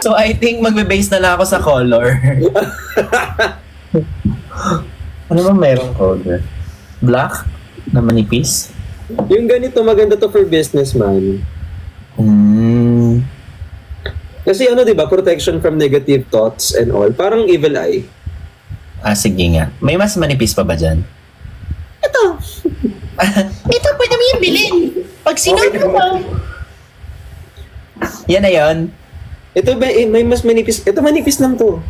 So I think magbe-base na lang ako sa color. Ano ba meron color? Black? Na manipis? Yung ganito, maganda to for businessman. Hmm. Kasi ano, di ba, protection from negative thoughts and all. Parang evil eye. Ah, sige nga. May mas manipis pa ba dyan? Ito. Ito, pwede mo yung bilhin. Pag sinuot Okay. mo, Yan na yun. Ito, may mas manipis. Ito, manipis lang to.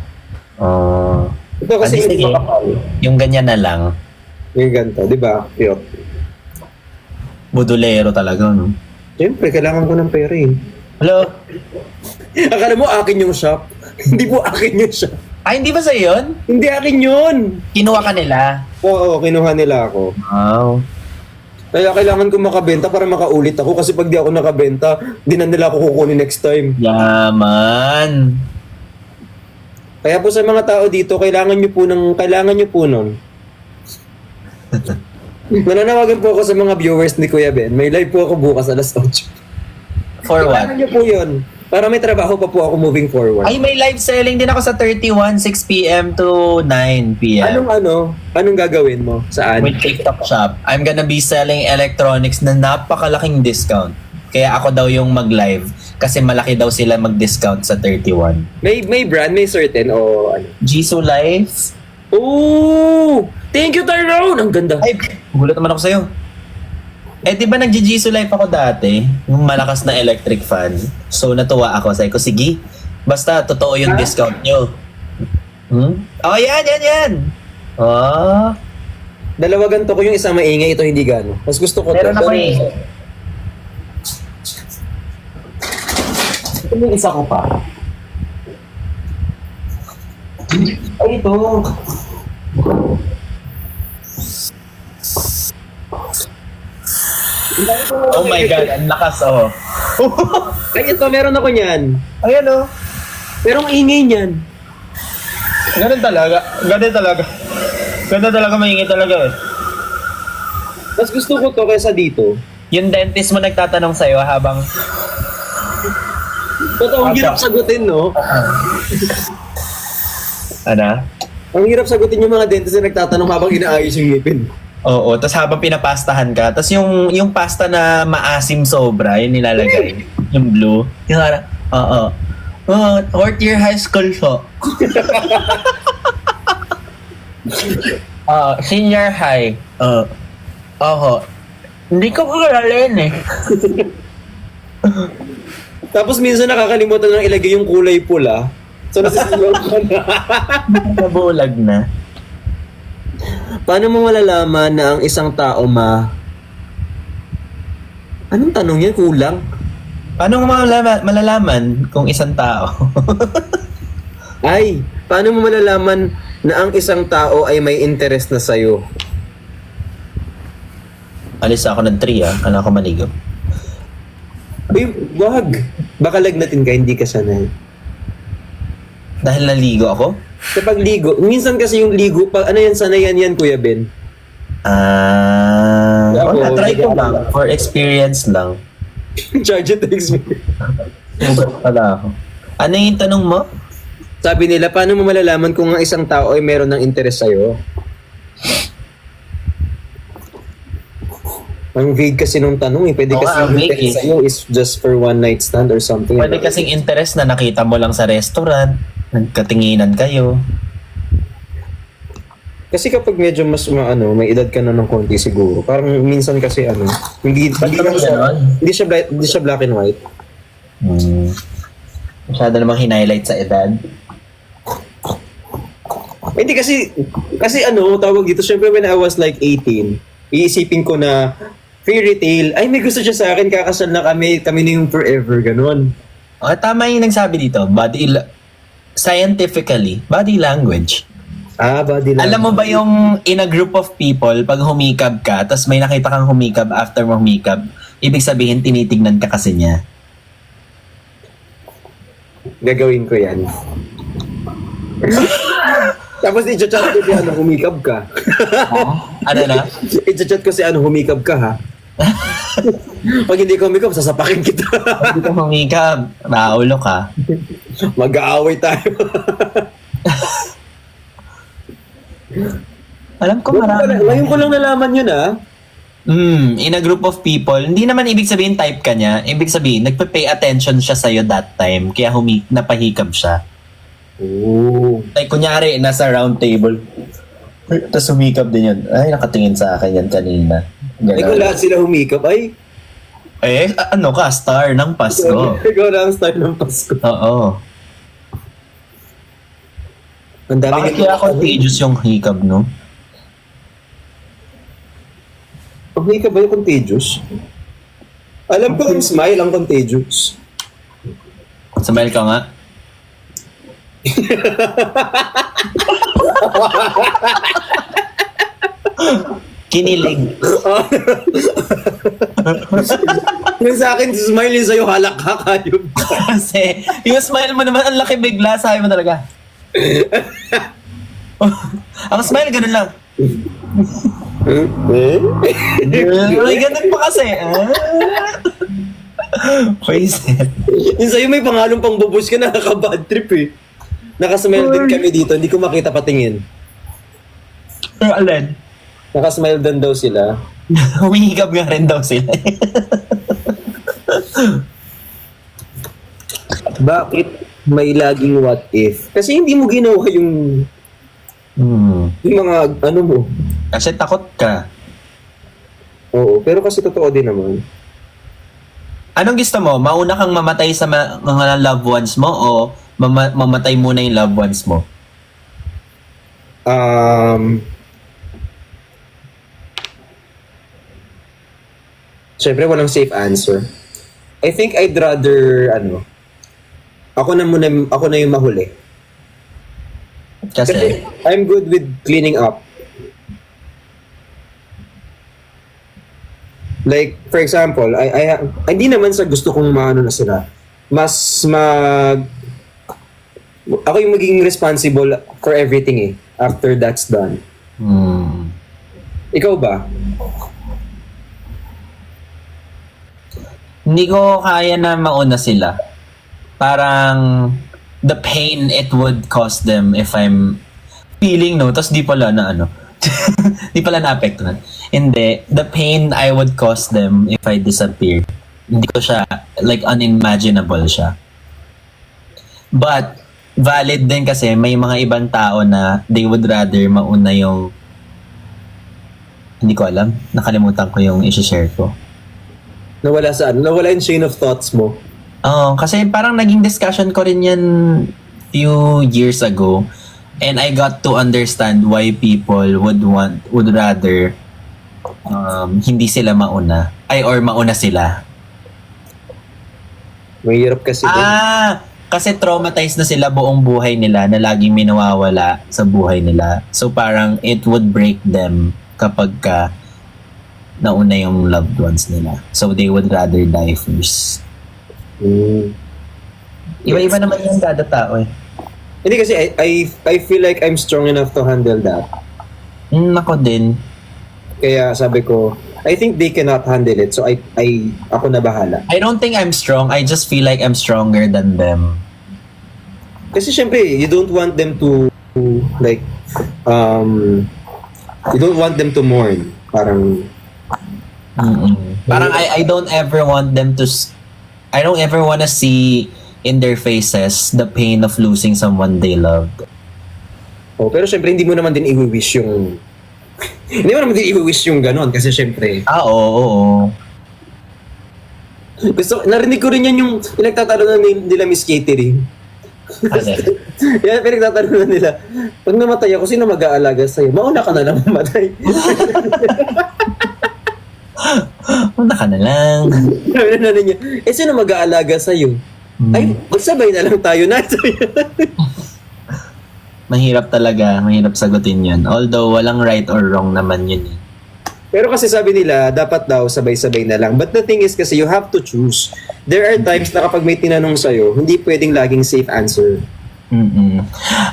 Oh. Ito kasi Sige. hindi makapal. Yung ganyan na lang. Yung ganito, di ba? Cute. Budulero talaga, no? Siyempre, kailangan ko ng pera eh. Hello? Akala mo akin yung shop? Hindi po akin yung shop. Ay, hindi ba sa'yo yun? Hindi akin yun! Kinuha ka nila. Oo, kinuha nila ako. Wow. Kaya kailangan ko makabenta para makaulit ako kasi pag di ako nakabenta, di na nila ako kukunin next time. Yaman. Kaya po sa mga tao dito, kailangan nyo po nun. Nananawagan po ako sa mga viewers ni Kuya Ben. May live po ako bukas alas 8. For what? Kailangan nyo po yun. Para may trabaho pa po ako moving forward. Ay, may live selling din ako sa 31, 6 p.m. to 9 p.m. Anong gagawin mo? Saan? With TikTok shop. I'm gonna be selling electronics na napakalaking discount. Kaya ako daw yung mag-live kasi malaki daw sila mag-discount sa 31. May brand, may certain o ano? Jisoo Life? Oh! Thank you, Tyrone! Ang ganda. Ay, gulat naman ako sa'yo. Eh, di ba nag-Jisoo Life ako dati? Yung malakas na electric fan. So, natuwa ako. Sabi ko, sige. Basta, totoo yung discount nyo. Oh, yan. Oh. Dalawa ganito ko yung isang maingay, ito hindi gano. Mas gusto ko Meron ako eh. Ito yung isa ko pa. Ay, ito. Oh my God, ang lakas oh. Ay, ito, meron ako niyan. Ayan oh. Pero ang ingay niyan. Ganun talaga. Ganun talaga maingay talaga eh. Mas gusto ko to kaysa dito. Yung dentist mo nagtatanong sa'yo habang... Totoo, ang hirap sagutin, no? Ano? Ang hirap sagutin yung mga dentist na nagtatanong habang inaayos yung ngipin. Oo, tapos habang pinapastahan ka, tapos yung pasta na maasim sobra, yun nilalagay. Yung blue. Yung parang, oo. Oh, fourth year high school po. Senior high. Oho. Hindi ko kakalin eh. Tapos minsan nakakalimutan ng ilagay yung kulay pula. So nasisilaw ka na. Nabulag na. Paano mo malalaman na ang isang tao Anong tanong yan? Kulang? Paano mo malalaman kung isang tao? Ay, paano mo malalaman na ang isang tao ay may interest na sa'yo? Alis ako ng 3 Kala ko maligo. Uy, wag. Baka lagnatin ka, hindi ka sanay. Dahil naligo ako? Sa pagligo, minsan kasi yung ligo, ano yan, sanayan yan, Kuya Ben? Wala, try ko lang. For experience lang. Charge it to experience. Wala ako. Ano yung tanong mo? Sabi nila, paano mo malalaman kung ang isang tao ay meron ng interest sa'yo? Ang vague kasi nung tanong eh. Pwede Oo, kasi ang yung vague interest eh. sa'yo is just for one night stand or something. Pwede kasing interest na nakita mo lang sa restaurant. Nagkatinginan kayo. Kasi kapag medyo mas may edad ka na ng konti siguro. Parang minsan kasi hindi siya black and white. Masyado namang hinighlight sa edad. Hindi kasi tawag dito, syempre when I was like 18, iisipin ko na fairy tale, ay may gusto siya sa akin, kakasal na kami na yung forever, ganun. Tama yung nagsabi dito. Scientifically, body language. Body language. Alam mo ba yung in a group of people, pag humikab ka, tapos may nakita kang humikab after mo humikab, ibig sabihin tinitignan ka kasi niya. Gagawin ko yan. Tapos i-chat ko si humikab ka. Ano na? I-chat ko si humikab ka ha. Pag hindi ka humikap, sasapakin kita. Hindi ka humikap, naulo ka. Mag-aaway tayo. Alam ko marami. Ngayon ko lang nalaman yun In a group of people, hindi naman ibig sabihin type ka niya. Ibig sabihin, nagpe-pay attention siya sa'yo that time. Kaya napahikab siya. Oh. Like, kunyari, nasa round table. Tapos humikab din yun. Ay, nakatingin sa akin yan kanina. Ay, kung lahat sila humikap, ay, ano ka, star ng Pasko. ikaw na ang style ng Pasko. Oo. Ang dami Bakit kaya contagious yung hikab, no? Ang hikab ba yung contagious? Alam ko yung smile ang contagious. Smile ka nga. Kinilig. Yung sa akin, smile yung sa'yo, halak ka kayo. Kasi, yung smile mo naman, ang laki bigla, sabi mo talaga. Ang smile, ganun lang. Ay, ganun pa kasi. Paisit. Yung sa'yo may pangalong pang bubus ka, nakaka-bad trip eh. Nakasmile din kami dito, hindi ko makita patingin. Pero alin? Nakasmile din daw sila. Humihigab nga rin daw sila. Bakit may laging what if? Kasi hindi mo ginawa yung mga ano mo. Kasi takot ka. Oo, pero kasi totoo din naman. Anong gusto mo? Mauna kang mamatay sa mga loved ones mo o mamatay muna yung loved ones mo? Siyempre, walang safe answer. I think I'd rather, ako na yung mahuli. Kasi I'm good with cleaning up. Like, for example, hindi naman sa gusto kong maano na sila. Ako yung magiging responsible for everything after that's done. Ikaw ba? hindi ko kaya na mauna sila. Parang the pain it would cause them if I'm feeling, no? Tapos di pala na di pala na-apektuhan. Hindi. The pain I would cause them if I disappear. Hindi ko siya, like, unimaginable siya. But, valid din kasi may mga ibang tao na they would rather mauna yung hindi ko alam. Nakalimutan ko yung isi-share ko. Nawala saan? Nawala yung chain of thoughts mo. Oo, kasi parang naging discussion ko rin yan few years ago. And I got to understand why people would rather hindi sila mauna. Or mauna sila. Mahirap kasi din. Kasi traumatized na sila buong buhay nila na laging may nawawala sa buhay nila. So parang it would break them kapag nauna yung loved ones nila. So they would rather die first. Iba-iba naman yung kada tao eh. Hindi kasi I feel like I'm strong enough to handle that. Ako din. Kaya sabi ko, I think they cannot handle it. So ako na bahala. I don't think I'm strong. I just feel like I'm stronger than them. Kasi syempre, you don't want them to like you don't want them to mourn. Parang Parang I don't ever want them to I don't ever want to see in their faces the pain of losing someone they loved. Oh, pero syempre hindi mo naman din i-wish yung hindi mo naman din i-wish yung ganon kasi syempre Oo. narinig ko rin yan yung pinagtatalunan nila Miss Catering. Yan, pinagtatalunan nila. Pag namatay ako, sino mag-aalaga sa'yo? Mauna ka na lang mamatay. Una ka na lang. Sabi na nanin niya, sino mag-aalaga sa'yo? Ay, magsabay na lang tayo na. Mahirap talaga. Mahirap sagutin yun. Although, walang right or wrong naman yun eh. Pero kasi sabi nila, dapat daw sabay-sabay na lang. But the thing is kasi you have to choose. There are times na kapag may tinanong sa'yo, hindi pwedeng laging safe answer.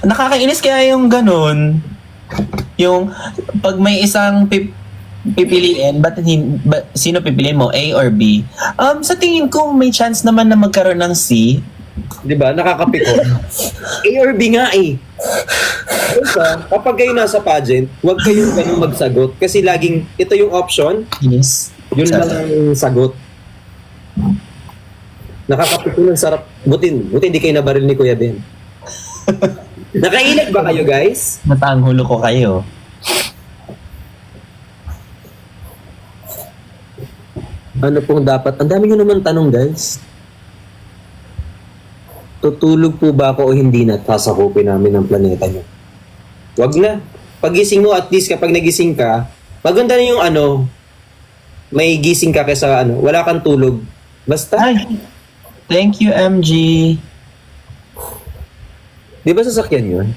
Nakakainis kaya yung ganun. Yung pag may isang pipiliin, sino pipiliin mo? A or B? Sa tingin ko, may chance naman na magkaroon ng C. Di ba? Nakakapikon. A or B nga eh. Diba? Kapag kayo nasa pageant, huwag kayong ganun magsagot. Kasi laging, ito yung option, Yes. yun lang ang sagot. Nakakapikon ng sarap. Buti hindi kayo nabaril ni Kuya Ben. Nakailag ba kayo, guys? Matanghulo ko kayo. Ano pong dapat? Ang dami nyo naman tanong, guys. Tutulog po ba ako o hindi na? Sasakupin namin ang planeta nyo. Wag na. Pagising mo, at least kapag nagising ka, maganda na yung may gising ka kaysa wala kang tulog. Basta. Ay, thank you, MG. Di ba sasakyan yun?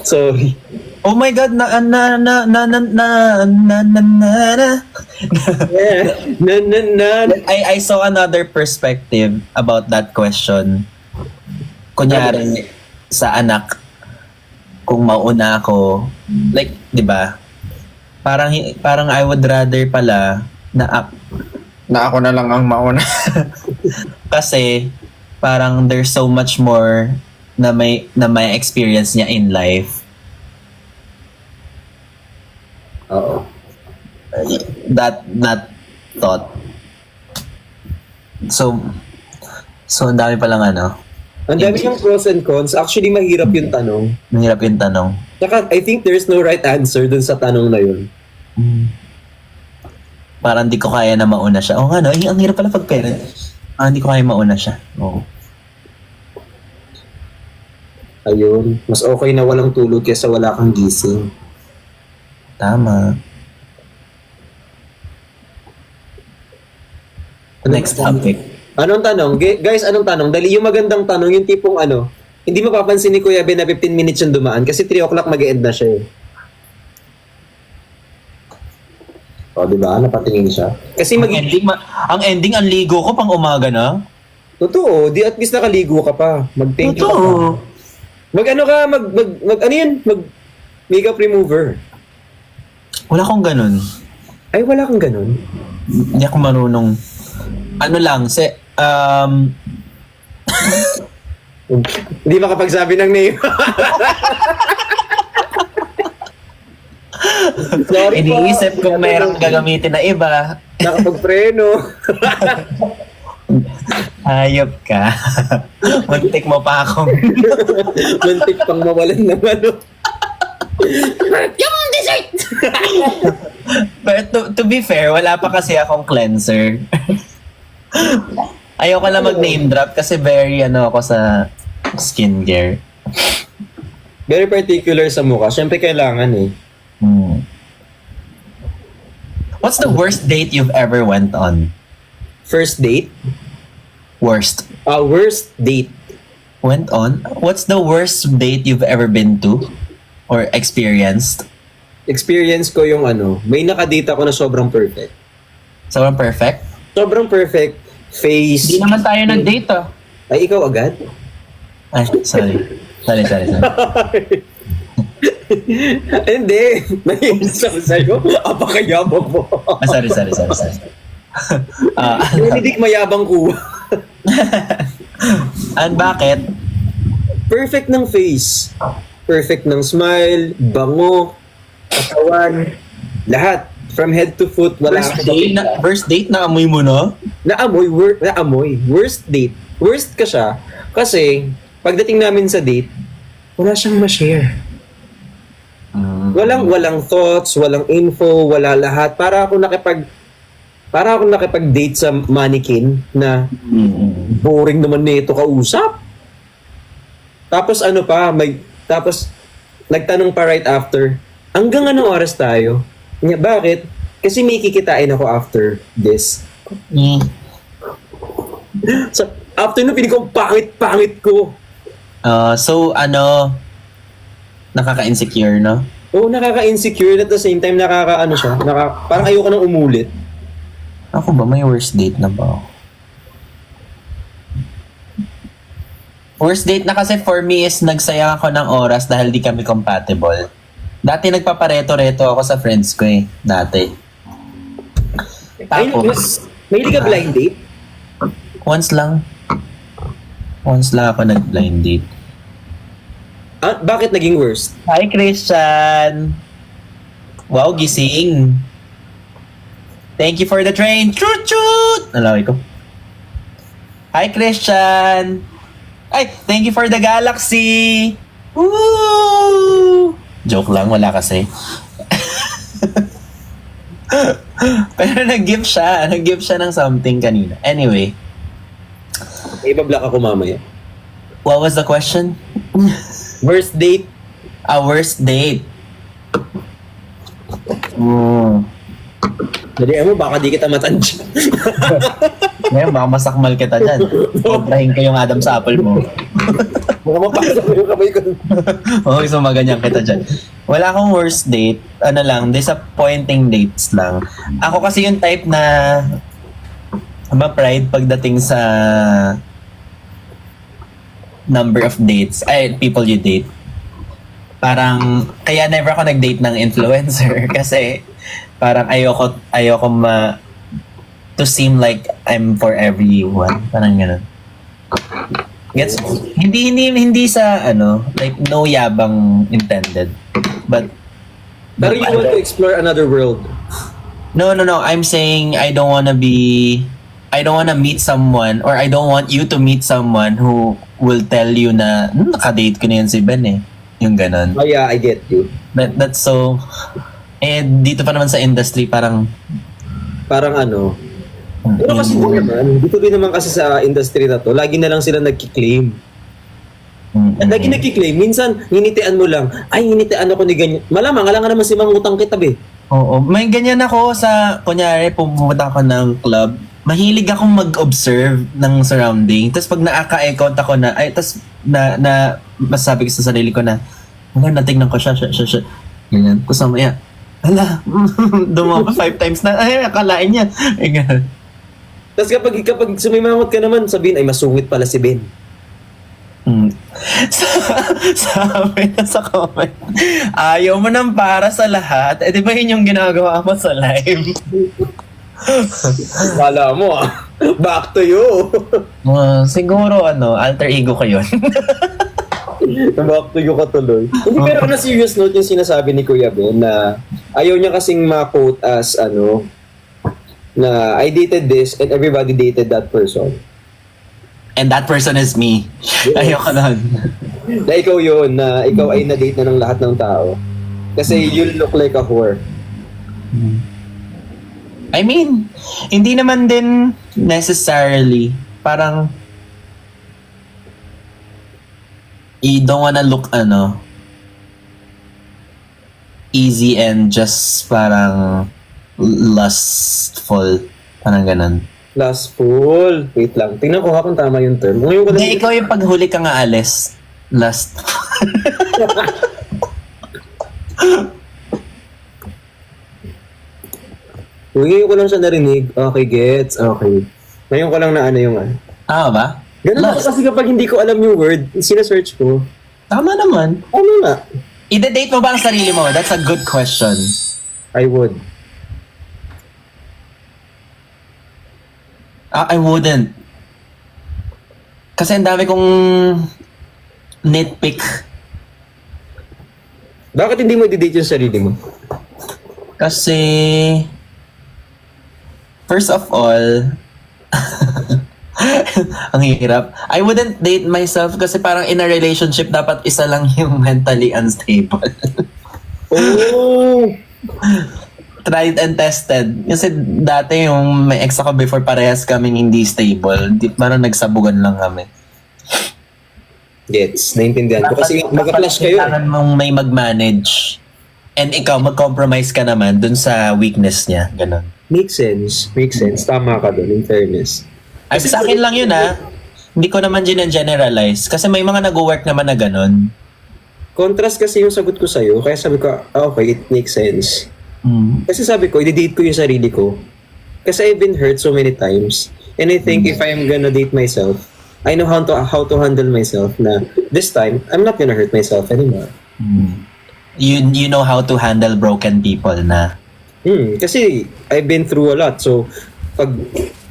Sorry. Oh my God, Yeah. I saw another perspective about that question. Kunyari, sa anak, kung mauna ako, like, di ba? Parang I would rather pala na ako na lang ang mauna. Kasi, parang there's so much more na may experience niya in life. Oo. That not thought. So ang dami palang Ang dami ng pros and cons. Actually, mahirap yung tanong. mahirap yung tanong. Saka, I think there's no right answer dun sa tanong na yun. Parang di ko kaya na mauna siya. Oo nga no, ang hirap pala pag parent. Hindi ko kaya mauna siya. Oo. Ayun. Mas okay na walang tulog kaysa wala kang gising. Tama. Next topic. Anong tanong? Guys, anong tanong? Dali yung magandang tanong, yung tipong hindi mapapansin ni Kuya Ben na 15 minutes yung dumaan kasi 3 o'clock mag-e-end na siya eh. O, di ba? Napatingin siya. Kasi Ang ending, ang ligo ko pang umaga na. Totoo, di at least nakaligo ka pa. Mag-thank you ka pa. Totoo. Makeup remover. Wala akong ganun. Ay, wala kang ganun. Hindi ako marunong. Hindi makapagsabi ng name. Sorry po. Iniisip kung mayroong gagamitin na iba. Nakapagpreno. Hayop ka. Muntik mo pa akong... Muntik pang mawalan ng Yung dessert! But to be fair, wala pa kasi akong cleanser. Ayoko lang mag-name drop kasi very ako sa skincare. Very particular sa mukha. Siyempre kailangan eh. What's the worst date you've ever went on? First date? Worst. Worst date. Went on? What's the worst date you've ever been to? Or experienced? Experience ko yung may nakadate ako na sobrang perfect. Sobrang perfect? Sobrang perfect. Face. Hindi naman tayo nag-date Ay, ikaw agad? Ay, sorry. Sorry. Hindi. Naiinis ako sa'yo. Apakayabang mo. Sorry. Hindi mayabang ko. And bakit? Perfect ng face. Perfect ng smile, bango, katawan, lahat. From head to foot, wala First date na amoy mo na? Naamoy. Worst date. Worst ka siya. Kasi, pagdating namin sa date, wala siyang ma-share. Walang thoughts, walang info, wala lahat. Para ako nakipag-date sa mannequin na boring naman nito kausap. Tapos tapos nagtanong pa right after, hanggang anong oras tayo? Niya, bakit? Kasi may kikitain ako after this. So, after nun, pinig ko, pangit ko. So, nakaka-insecure, no? Oo, nakaka-insecure at the same time, parang ayoko nang umulit. Ako ba, may worst date na ba ako? Worst date na kasi for me is nagsayang ako ng oras dahil di kami compatible. Dati nagpapareto-reto ako sa friends ko eh. Dati. Ay, Tapos, may ka blind date? once lang. Once lang ako nag-blind date. Ah, bakit naging worst? Hi, Christian! Wow, gising! Thank you for the train! Chut-chut! Nalaway ko. Hi, Christian! Ay, thank you for the galaxy! Woo! Joke lang, wala kasi. Pero nag-give siya. Nag-give siya ng something kanina. Anyway, Iba-block ako mamaya. what was the question? Worst date? A worst date. Mm. Dali mo, baka di kita matansya. Ngayon, baka masakmal kita dyan. Kontrahin ko yung Adam sa apple mo. Baka mapasok yung kamay ko. Oo, so maganyan kita dyan. Wala akong worst date. Ano lang, disappointing dates lang. Ako kasi yung type na ma-pride pagdating sa number of dates. Ay, people you date. Parang, kaya never ako nag-date ng influencer kasi parang ayoko to seem like I'm for everyone. Parang gano'n. Gets? Hindi sa like no yabang intended. But Pero you want to explore another world. no. I'm saying I don't wanna meet someone or I don't want you to meet someone who will tell you na nakadate ko na yan si Ben eh. Yung ganon. Oh yeah, I get you. That's so... dito pa naman sa industry parang... Parang ano. Pero kasi dito din naman kasi sa industry na to, lagi na lang sila nagki-claim. At lagi nagki-claim, minsan nginitian mo lang, ay nginitian ako ni ganyan. Malamang, alam nga naman si mangutang kita be. Oo. May ganyan ako sa... Kunyari, pumunta ako ng club. Mahilig akong mag-observe ng surrounding. Tapos pag naaka-account ako na... Ay, tapos masasabi ko sa sarili ko na, natignan ko siya. Ganyan. Tapos mamaya, hala, dumawa pa 5 times na, ay, akalain niya. Ay, ganun. Tapos kapag sumimangot ka naman, sabihin, ay masungit pala si Ben. Sabi na sa comment, ayaw mo nang para sa lahat. Di ba yun yung ginagawa mo sa live? Kala mo back to you. Siguro, alter ego ko yun. Back to you ka tuloy. Hindi, pero on a serious note yung sinasabi ni Kuya Ben na ayaw niya kasing ma-quote as na I dated this and everybody dated that person. And that person is me. Ayoko nun. Na ikaw yun, na ikaw ay na-date na ng lahat ng tao. Kasi you look like a whore. I mean, hindi naman din necessarily. Parang, you don't wanna look, easy and just parang lustful. Parang ganun. Lustful. Wait lang. Tingnan ko kung tama yung term. Ngayon ko Hindi, ikaw yung paghuli ka nga alis. Lust. Ngayon ko lang siya narinig. Okay, gets. Okay. Ngayon ko lang na yung Tama ba? Ganun ako kasi kapag hindi ko alam yung word, sinasearch ko. Tama naman. Ano nga? I-date mo ba ang sarili mo? That's a good question. I would. I wouldn't. Kasi ang dami kong nitpick. Bakit hindi mo i-date yung sarili mo? Kasi, first of all, ang hirap. I wouldn't date myself kasi parang in a relationship dapat isa lang yung mentally unstable. Oh! Tried and tested. Kasi dati yung may ex ako before parehas kaming hindi stable. Parang nagsabugan lang kami. Gets. Naintindihan ko. Kasi magka-clash kayo. Kailangan mong may mag-manage. And ikaw, mag-compromise ka naman dun sa weakness niya. Ganon. Makes sense. Makes sense. Tama ka doon, in fairness. Ay, sa akin lang yun Hindi ko naman generalize. Kasi may mga nag-work naman na ganon. Contrast kasi yung sagot ko sa'yo. Kaya sabi ko, okay, it makes sense. Kasi sabi ko, i-date ko yung sarili ko. Kasi I've been hurt so many times. And I think if I'm gonna date myself, I know how to handle myself na this time, I'm not gonna hurt myself anymore. You know how to handle broken people na. Kasi I've been through a lot. So, pag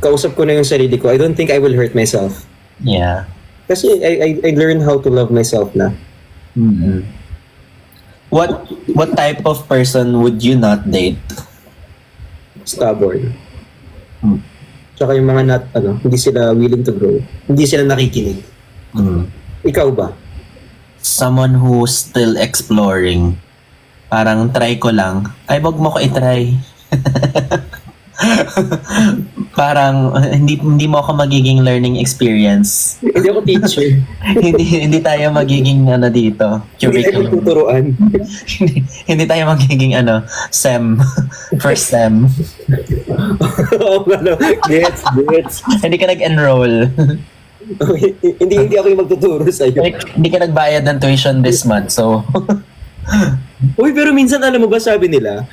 kausap ko na yung sarili ko, I don't think I will hurt myself. Yeah. Kasi I learned how to love myself na. Mm-hmm. What type of person would you not date? Stubborn. Mm. Tsaka yung mga hindi sila willing to grow. Hindi sila nakikinig. Mm. Ikaw ba? Someone who's still exploring. Parang try ko lang. Ay, wag mo ko i-try. Parang hindi mo ako magiging learning experience. Hindi ako teacher. hindi tayo magiging dito. Hindi tayo Curriculum. tuturuan. Hindi tayo magiging SEM. First SEM. Oo, gets. Hindi ka nag-enroll. hindi ako yung magtuturo sa'yo. Hindi ka nagbayad ng tuition this month. So, Uy, pero minsan alam mo ba sabi nila,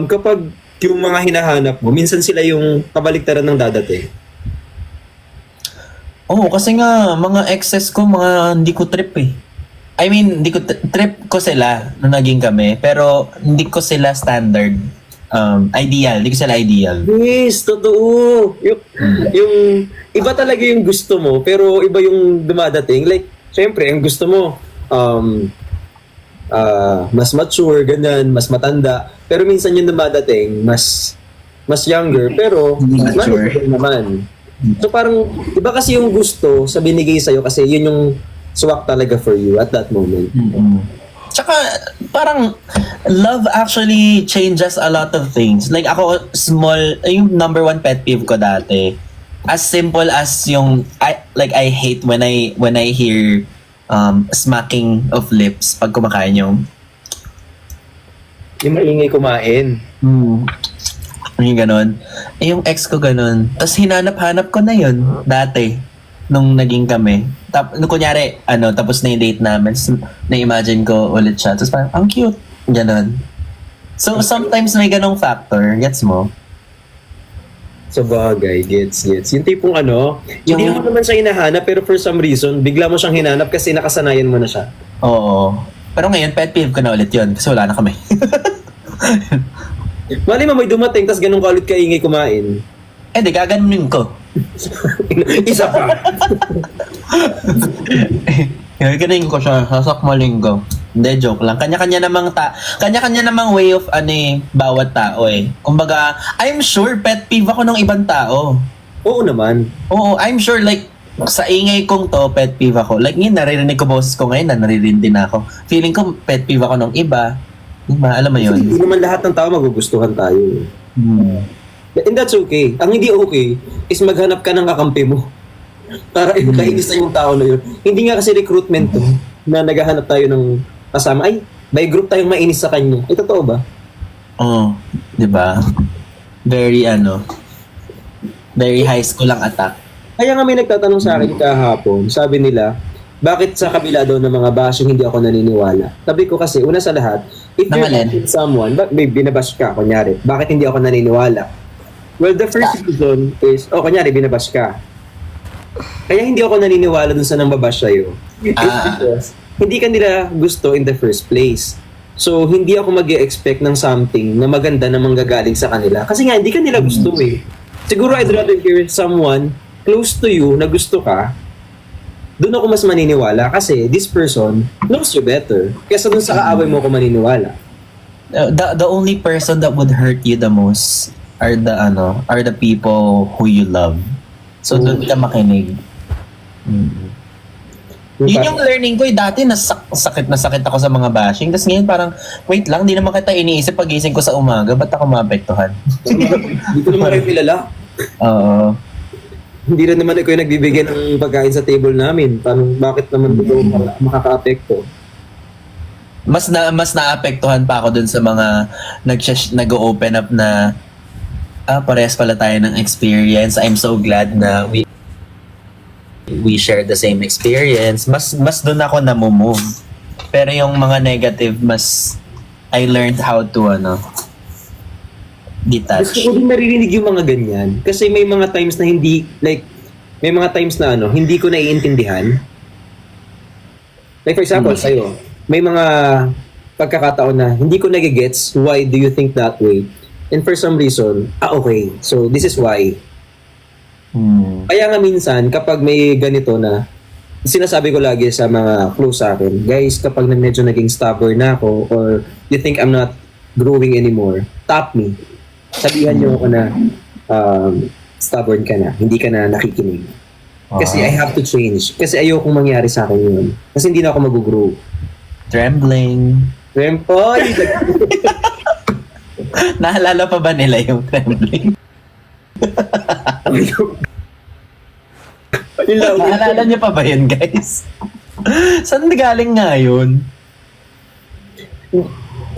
kapag yung mga hinahanap mo, minsan sila yung kabaliktaran ng dadating. Oo, kasi nga, mga exes ko, hindi ko trip eh. I mean, hindi ko trip ko sila nung naging kami, pero hindi ko sila standard. Ideal, hindi ko sila ideal. Yes, totoo. Yung iba talaga yung gusto mo, pero iba yung dumadating. Like, syempre, ang gusto mo, mas mature, ganyan, mas matanda. Pero minsan yung dumadating, mas younger, pero Mature. manageable naman. So parang, iba kasi yung gusto sa binigay sa'yo kasi yun yung swak talaga for you at that moment. Mm-mm. Tsaka, parang, love actually changes a lot of things. Like, ako, yung number one pet peeve ko dati, as simple as yung, I hate when I hear smacking of lips pag kumakain yung, Yung maingay kumain. yung ganon. Yung ex ko ganon. Tapos hinanap-hanap ko na yun dati nung naging kami. Nung kunyari, tapos na yung date namin, na-imagine ko ulit siya. Tapos parang, ang cute. Ganon. So, sometimes may ganong factor. Gets mo? Sa bagay, gets. Yung tipong hindi mo naman siya hinahanap pero for some reason, bigla mo siyang hinanap kasi nakasanayan mo na siya. Oo. Pero ngayon, pet peeve ko na ulit yun kasi wala na kami. Mali mo, may dumating, tas ganun ka ulit kaingay kumain. Di gaganunin ko. Isa pa. Gaganunin ko siya, sasakmalin ko. Hindi, joke lang. Kanya-kanya namang way of bawat tao eh. Kumbaga, I'm sure pet peeve ako ng ibang tao. Oo naman. Oo, I'm sure like sa ingay kong to, pet peeve ako. Like ngayon, naririnig ko boses ko ngayon, naririnig din ako. Feeling ko pet peeve ako ng iba. Diba? Alam mo yun? Hindi naman lahat ng tao magugustuhan tayo. And that's okay. Ang hindi okay is maghanap ka ng kakampi mo. Para kainis na yung tao na yun. Hindi nga kasi recruitment to na naghahanap tayo ng kasama. Ay, by group tayong mainis sa kanya. Ay, totoo ba? Oo. Diba? Very very high school lang attack. Kaya nga may nagtatanong sa akin kahapon, sabi nila, bakit sa kabila daw ng mga bashing hindi ako naniniwala? Sabi ko kasi, una sa lahat, if you're with someone, may binabash ka, kunyari, bakit hindi ako naniniwala? Well, the first reason is, kunyari, binabash ka. Kaya hindi ako naniniwala dun sa nang babash sa'yo. It's because, hindi ka nila gusto in the first place. So, hindi ako mag-expect ng something na maganda na manggagaling sa kanila. Kasi nga, hindi ka nila gusto eh. Siguro I'd rather hear someone close to you na gusto ka, doon ako mas maniniwala kasi this person knows you better kaysa doon sa kaaway mo ako maniniwala. The only person that would hurt you the most are the people who you love. So doon ka makinig. Yun yung learning ko dati sakit ako sa mga bashing. Tapos ngayon parang, wait lang, di naman kita iniisip pagising ko sa umaga, ba't ako maapektuhan? Hindi ko naman kayo kilala. Oo. Hindi rin naman ako yung nagbibigay ng pagkain sa table namin. Bakit naman ito makaka-apekto? Mas naapektuhan pa ako dun sa mga nag-open up na parehas pala tayo ng experience. I'm so glad na we share the same experience. Mas dun ako namumove. Pero yung mga negative, I learned how to detach. Gusto ko din naririnig yung mga ganyan. Kasi may mga times na hindi ko naiintindihan. Like for example, sa'yo, may mga pagkakataon na hindi ko nagigets why do you think that way. And for some reason, okay. So, this is why. Kaya nga minsan, kapag may ganito na, sinasabi ko lagi sa mga close sa akin, guys, kapag medyo naging stubborn na ako or you think I'm not growing anymore, tap me. Sabihan niyo ako na stubborn ka na, hindi ka na nakikinig. Kasi I have to change. Kasi ayokong mangyari sa akin yun. Kasi hindi na ako mag-grow. Trembling. Rempoy! Naalala pa ba nila yung trembling? Naalala niyo pa ba yun, guys? Saan galing nga yun?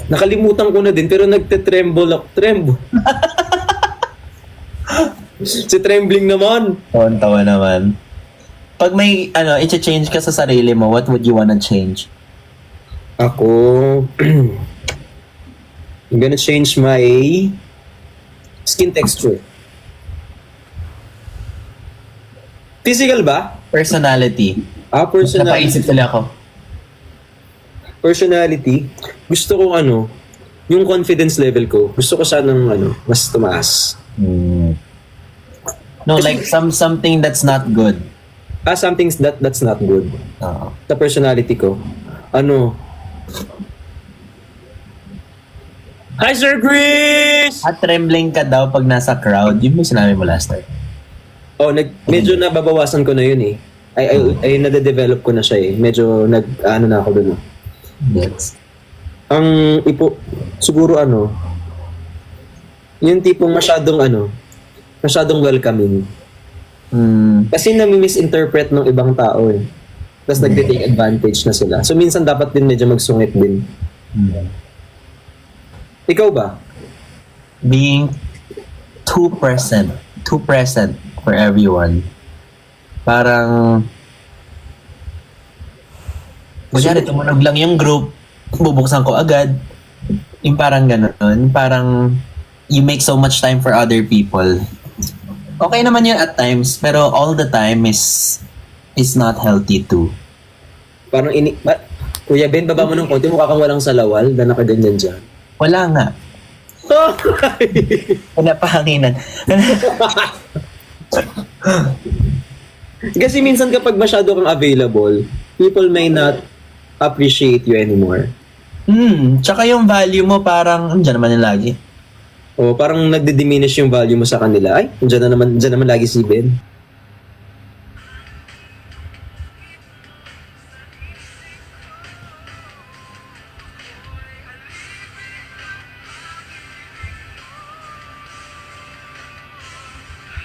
Nakalimutan ko na din, pero nagte-tremble ako. Tremble. Si Trembling naman. Tawa naman. Pag may, i-change ka sa sarili mo, what would you wanna change? Ako, I'm gonna change my skin texture. Physical ba? Personality. Personality. Napaisip tuloy ako. Personality. Gusto ko yung confidence level ko. Gusto ko sanang mas tumaas. No, like something that's not good. Something that's not good. Oo. Sa personality ko. Hi, Sir Chris! At trembling ka daw pag nasa crowd. Yun mo sinabi mo last time. Medyo nababawasan ko na yun eh. Ay nade-develop ko na siya eh. Medyo na ako dun. Yes. Siguro yung tipong masyadong welcoming. Kasi nami-misinterpret ng ibang tao eh. Tapos nagte-take advantage na sila. So minsan dapat din medyo magsungit din. Ikaw ba? Being too present for everyone. Parang kunyari tumunog lang yung group, bubuksan ko agad. Yung parang gano'n. Parang you make so much time for other people. Okay naman yun at times, pero all the time is not healthy too. Parang Kuya Ben, baba mo ng konti, mukha kang walang salawal na nakaganyan dyan. Wala nga. Pinapahanginan. Kasi minsan kapag masyado kang available, people may not appreciate you anymore. Tsaka yung value mo parang, andyan naman yung lagi. O parang nagde-diminish yung value mo sa kanila. Ay, dyan naman lagi si Ben.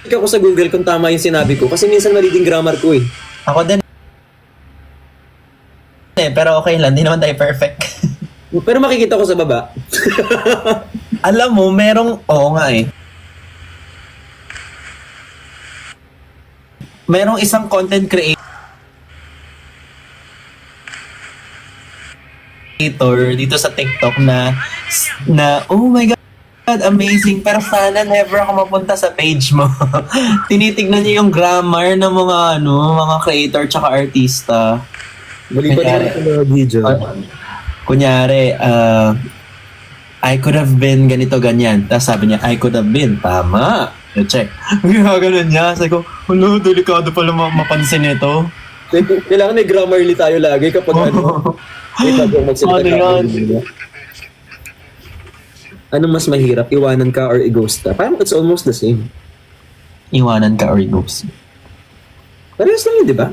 Ikaw ko sa Google kung tama yung sinabi ko kasi minsan mali din grammar ko eh. Ako din. Pero okay lang, di naman tayo perfect. Pero makikita ko sa baba. Alam mo, oo nga eh. Merong isang content creator dito sa TikTok na oh my God, amazing, pero sana never ako mapunta sa page mo. Tinitignan niya yung grammar ng mga creator tsaka artista. Mali pa naman ito na video. Kunyari, I could have been ganito, ganyan. Tapos sabi niya, I could have been. Tama. Check. Ganun niya. Sabi ko, delikado pala mapansin ito. Kailangan may grammarly tayo lagi kapag may bagong magsalita ka. Anong mas mahirap? Iwanan ka or i-ghost ka? Parang it's almost the same. Iwanan ka or i-ghost. Parehas lang yun, di ba?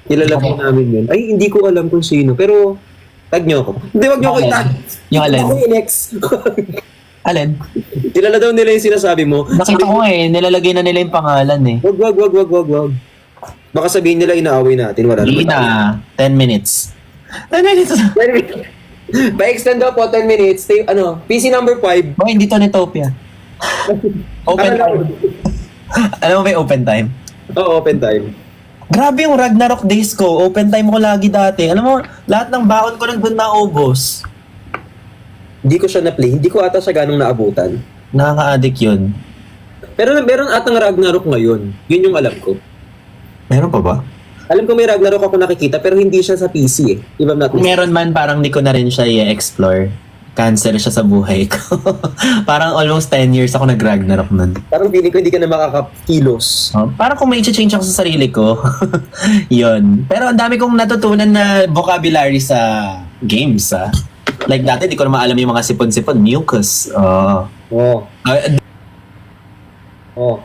Kilala po namin yun. Ay, hindi ko alam kung sino. Pero, tag nyo ako. Hindi, wag nyo ako itag. Yung alin? Ako yung next. Alin? Kilala daw nila yung sinasabi mo. Nakita ko nilalagay na nila yung pangalan eh. Wag. Baka sabihin nila inaaway natin. Wala Hindi naman. na. 10 minutes. 10 minutes. Pa-extend daw po 10 minutes. PC number 5. Boy, hindi to Netopia. Open time. Alam mo ba yung open time? Oo, open time. Grabe yung Ragnarok days ko. Open time ko lagi dati. Alam mo, lahat ng baon ko nandun naubos. Hindi ko siya na-play. Hindi ko ata siya ganong naabutan. Nakaka-addict yun. Pero meron atang Ragnarok ngayon. Yun yung alam ko. Meron pa ba? Alam ko may Ragnarok ako nakikita pero hindi siya sa PC eh. If I'm not mistaken. Meron man, parang di ko na rin siya i-explore. Cancer siya sa buhay ko. Parang almost 10 years ako nag-Ragnarok nun. Parang feeling ko hindi ka na makakakilos. Parang kung may change ako sa sarili ko, yun. Pero ang dami kong natutunan na vocabulary sa games, ah. Like dati, di ko na maalam yung mga sipon-sipon. Mucus. Oh. Oh. Oh!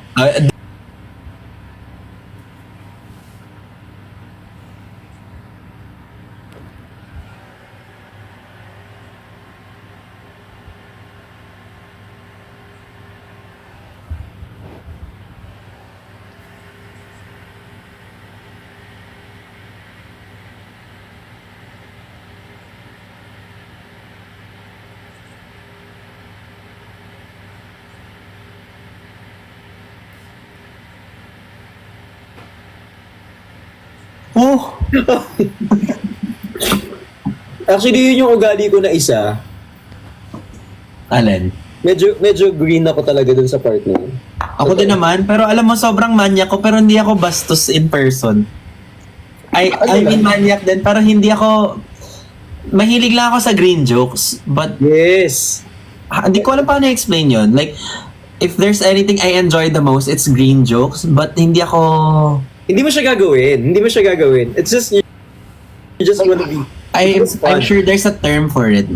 Actually, yun yung ugali ko na isa. Alin? Medyo green ako talaga dun sa part na yun. Ako din naman, pero alam mo, sobrang manyak ko, pero hindi ako bastos in person. I mean, manyak din, pero hindi ako... Mahilig lang ako sa green jokes, but Yes. hindi ko alam paano i-explain yun. Like, if there's anything I enjoy the most, it's green jokes, but hindi ako... Hindi mo siya gagawin. It's just, you just wanna be... It's fun. I'm sure there's a term for it.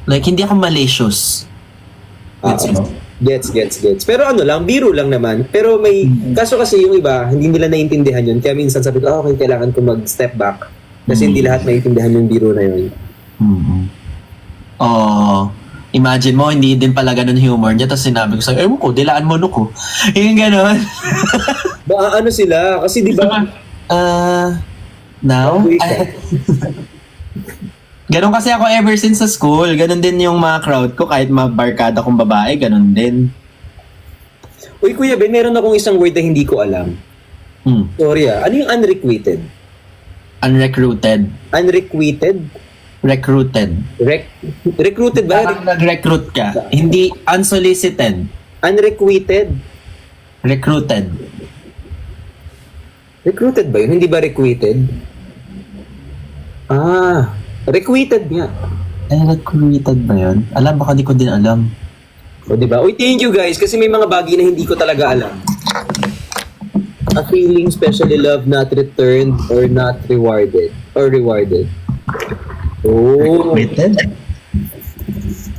Like, hindi ako malicious. That's it. Gets. Pero ano lang, biro lang naman. Pero may, kaso kasi yung iba, hindi nila naiintindihan yun. Kaya minsan sabi ko, okay, kailangan ko mag-step back. Kasi hindi lahat naiintindihan yung biro na yun. Oh, imagine mo, hindi din pala ganun humor niya. Tapos sinabi ko sa'yo, ewan ko, dilaan mo ko. Yung ganun. Baka ano sila, kasi di ba? Now? Ganon kasi ako ever since sa school. Ganon din yung mga crowd ko. Kahit mabarkada kong babae, ganon din. Uy, Kuya Ben, meron akong isang word na hindi ko alam. Sorry ano yung unrequited? Unrecruited. Unrequited? Recruited. Recruited ba? Parang nag-recruit ka. Hindi unsolicited. Unrequited? Recruited. Recruited ba yun? Hindi ba requited? Requited nga. Recruited ba yun? Alam, baka di ko din alam. O diba? Uy, thank you guys kasi may mga bagay na hindi ko talaga alam. A feeling specially loved, not returned, or not rewarded. Or rewarded. Oh. Recruited?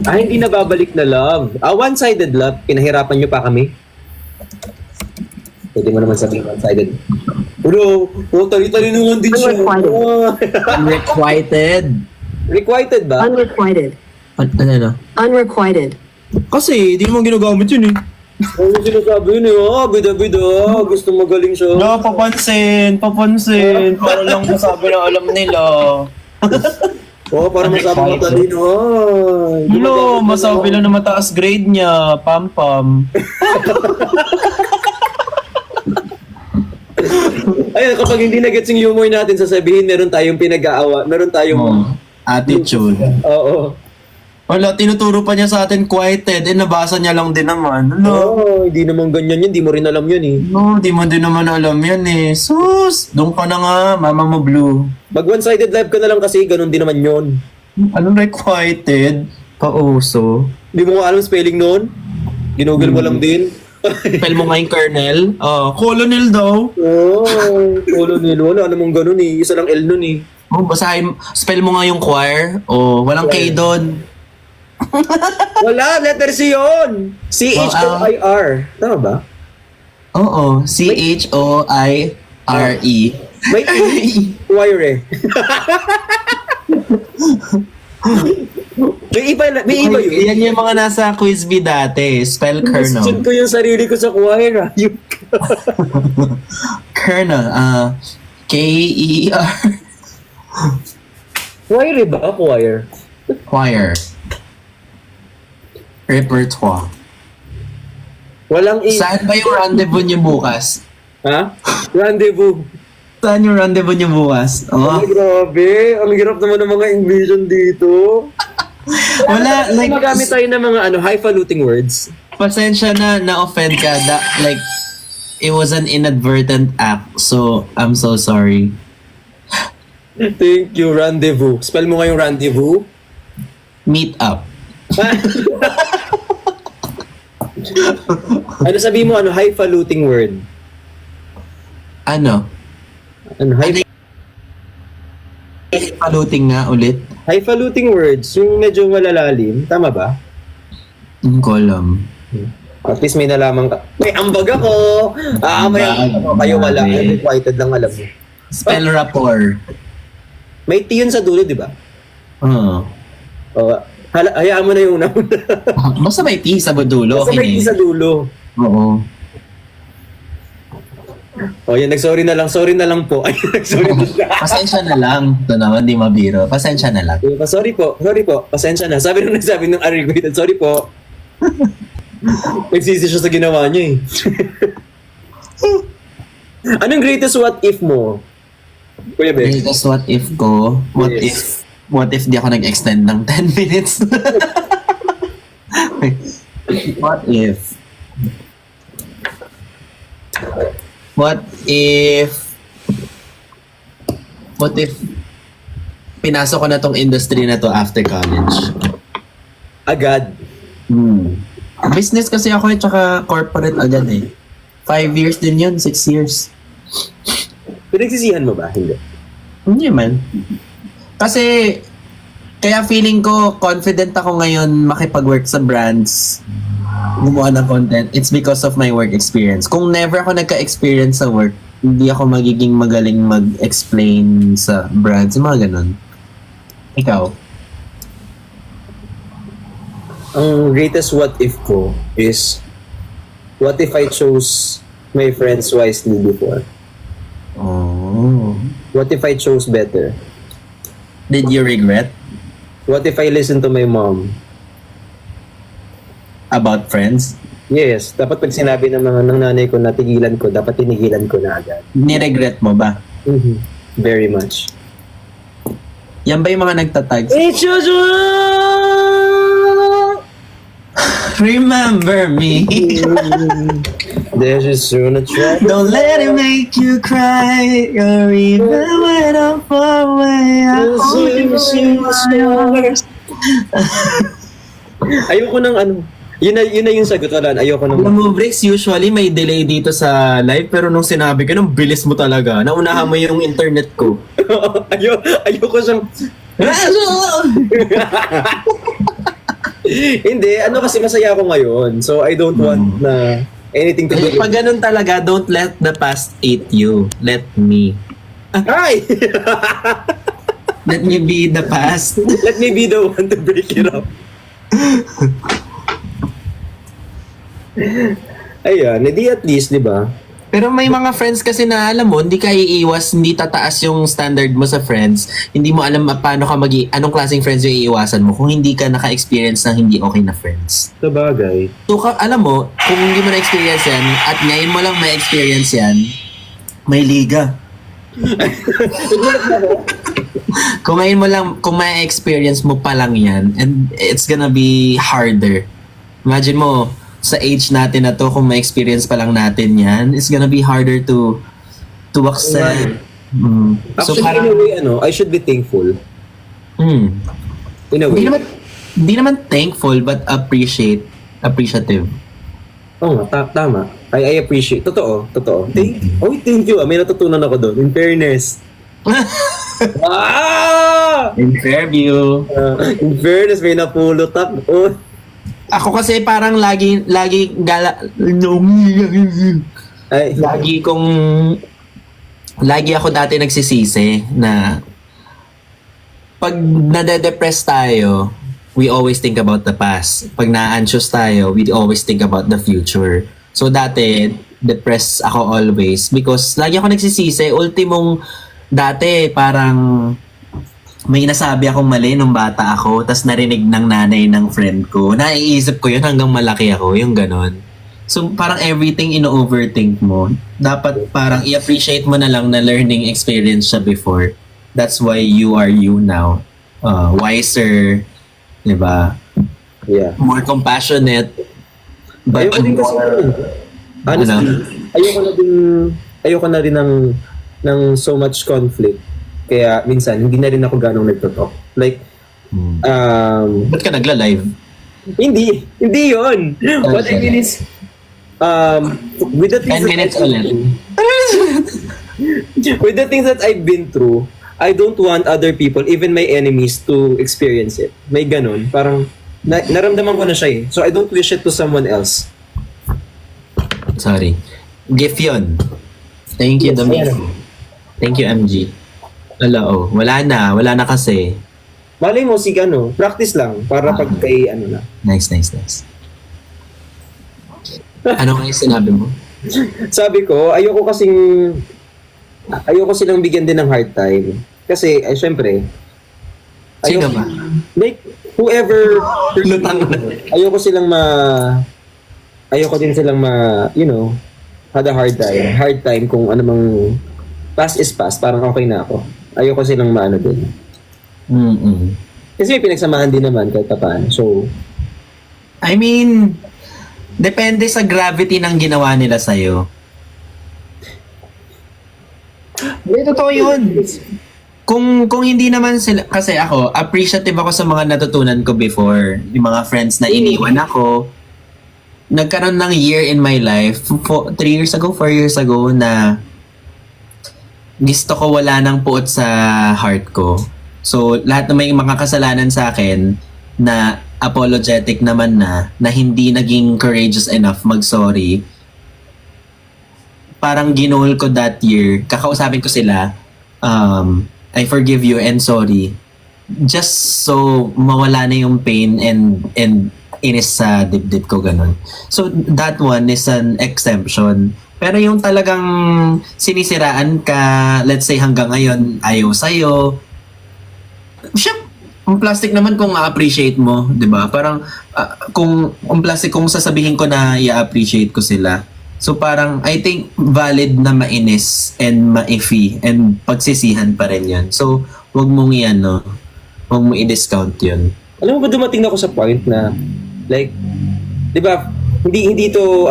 Hindi na babalik na love. One-sided love. Pinahirapan nyo pa kami. Pwede mo naman sabihin one-sided. Bro, tali-tali naman din siya. Unrequited. Requited ba? Unrequited. Ano? Unrequited. Kasi, di mo ginagamit yun eh. Ano sinasabi yun eh? Bida-bida. Gusto magaling siya. No, papansin. Para lang masabi na alam nila. Para masabi mo talino. No, masabi lang na mataas grade niya. Pam-pam. Ayun, kapag hindi na-gets yung humor natin, sasabihin meron tayong pinag-aawa. Meron tayong... Attitude. Oo. Wala, tinuturo pa niya sa atin quieted. Nabasa niya lang din naman. Hindi naman ganyan yun. Di mo rin alam yun eh. No, di mo din naman alam yan eh. Sus! Doon ka na nga, mama mo blue. Mag one-sided live ka na lang kasi, ganun din naman yun. Anong requited? Pauso. Di mo nga alam spelling noon? Ginugol mo lang din? Spell mo nga yung kernel. Colonel daw. Colonel. Wala namang ganun eh. Isa lang L nun eh. Basahin, spell mo nga yung choir. Wala K doon. Wala, letter C yun. C-H-O-I-R. Tama ba? Oo, C-H-O-I-R-E. May choir eh. May iba yun. Yan yung mga nasa quiz bee dati. Spell kernel. Question ko yung sarili ko sa choir. Kernel. K-E-R. Choir ba? Choir. Choir. Repertoire. Walang Saan ba yung rendezvous niyo bukas? Ha? Rendezvous. Saan yung rendezvous niyo bukas? Ay, grabe. Ang hirap naman ng mga Englishan dito. Wala, like... Magamit tayo ng mga highfalutin words. Pasensya na na-offend ka. Like, it was an inadvertent act. So, I'm so sorry. Thank you, rendezvous. Spell mo nga yung rendezvous. Meet up. Ano sabi mo, highfalutin word? Ano? Paluting nga ulit. Highfalutin words, yung medyo malalalim. Tama ba? Hindi ko alam. At least may nalaman ka. May ambag ako! Kayo wala. Unrequited lang alam mo. Spell rapport. May T yun sa dulo, di ba? Oo. Hayaan mo na yung una. Basta may T sa dulo. Basta may T sa dulo. Oo. Yan, sorry na lang po. Ay, sorry na siya. Pasensya na lang. Ito naman, di mabiro. Pasensya na lang. Sorry po. Pasensya na. Sabi ng unrequited, sorry po. Nagsisi siya sa ginawa niya Anong greatest what if mo? Kuya Bex? Greatest what if ko? What if di ako nag-extend ng 10 minutes? What if? What if pinasok ko na tong industry na to after college? Agad. Business kasi ako tsaka corporate agad 5 years din yun, 6 years. Pinagsisihan mo ba? Hindi. Hindi man. Kasi, kaya feeling ko confident ako ngayon makipag-work sa brands, gumawa ng content. It's because of my work experience. Kung never ako nagka-experience sa work, hindi ako magiging magaling mag-explain sa brands, mga ganun. Ikaw? Ang greatest what if ko is, what if I chose my friends wisely before? Oh. What if I chose better? Did you regret What if I listen to my mom? about friends? Yes, dapat pag sinabi ng nanay ko na tigilan ko, dapat tinigilan ko na agad. Niregret mo ba? Very much. Yan ba yung mga nagtatag? It's just Remember me. There's just soon a track. Don't let it make you cry. Or even when I'm far away, I hold you in my arms. Ayoko ng yun na yung sagot, wala. Ayoko ng Alam mo, Bricks, usually may delay dito sa live, pero nung sinabi ko, nung bilis mo talaga. Naunahan mo yung internet ko. ayoko siyang hindi, kasi masaya ako ngayon. So I don't want na anything to do with... Pag ganun talaga, don't let the past eat you. Let me. Ay! Let me be the past. Let me be the one to break it up. Ayan, hindi at least, di ba? Pero may mga friends kasi na alam mo, hindi ka iiwas, hindi tataas yung standard mo sa friends. Hindi mo alam paano ka anong klaseng friends yung iiwasan mo kung hindi ka naka-experience ng hindi okay na friends. Sabagay. So, alam mo, kung hindi mo na-experience yan, at ngayon mo lang ma-experience yan, may liga. Kung ngayon mo lang, kung ma-experience mo pa lang yan, and it's gonna be harder. Imagine mo, sa age natin na to, kung ma-experience pa lang natin yan, it's gonna be harder to accept. Actually, So, parang, in a way, I should be thankful. In a way. Hindi naman thankful, but appreciative. Oo nga, tama. I appreciate. Totoo. Thank you. May natutunan ako doon. In fairness. In Fairview. In fairness, may napulot ako. Ako kasi parang lagi ako dati nagsisisi na pag nade-depress tayo, we always think about the past. Pag na-anxious tayo, we always think about the future. So dati, depressed ako always because lagi ako nagsisisi. Ultimong dati parang may nasabi akong mali nung bata ako, tas narinig ng nanay ng friend ko. Naiisip ko yun hanggang malaki ako, yung ganon. So parang everything ino-overthink mo. Dapat parang i-appreciate mo na lang na learning experience siya before. That's why you are you now. Wiser, di ba? Yeah. More compassionate. But Ayoko din kasi more, honestly, ayoko na rin ng so much conflict. Kaya minsan hindi na rin ako ganong nagto-talk. Like Ba't ka nagla-live? hindi 'yon. What I mean is with the things 10 minutes ulit. with the things that I've been through, I don't want other people, even my enemies, to experience it. May ganon. Parang naramdaman ko na siya eh. So I don't wish it to someone else. Sorry. Gift yun. Thank you, Yes, Domingo. Thank you, MG. Wala na kasi. Malay mo, practice lang para pag kay na. Nice. Ano kayo sinabi mo? Sabi ko, ayoko silang bigyan din ng hard time. Kasi, syempre, Sino ba? like, whoever, Lutang na. ayoko din silang had a hard time kung anumang past is past, parang okay na ako. Ayoko silang maano din. Kasi may pinagsamahan din naman kahit paano. So, I mean, depende sa gravity ng ginawa nila sa'yo. Totoo yun. Kung hindi naman sila, kasi ako, appreciative ako sa mga natutunan ko before. Yung mga friends na iniwan ako, nagkaroon ng year in my life, 3 years ago, 4 years ago, na gusto ko wala nang puot sa heart ko. So, lahat ng may mga kasalanan sa akin na apologetic naman na hindi naging courageous enough mag-sorry, parang ginol ko that year. Kakausapin ko sila, I forgive you and sorry. Just so mawala na yung pain and inis sa dibdib ko, ganun. So, that one is an exemption. Pero yung talagang sinisiraan ka, let's say hanggang ngayon, ayaw sa'yo, siya, ang plastic naman kung ma-appreciate mo, di ba? Parang, kung plastic, kung sasabihin ko na i-appreciate ko sila. So parang, I think, valid na mainis and maifi and pagsisihan pa rin yun. So, wag mong wag mo i-discount yun. alam mo ba dumating na ako sa point na, like, di ba, hindi to,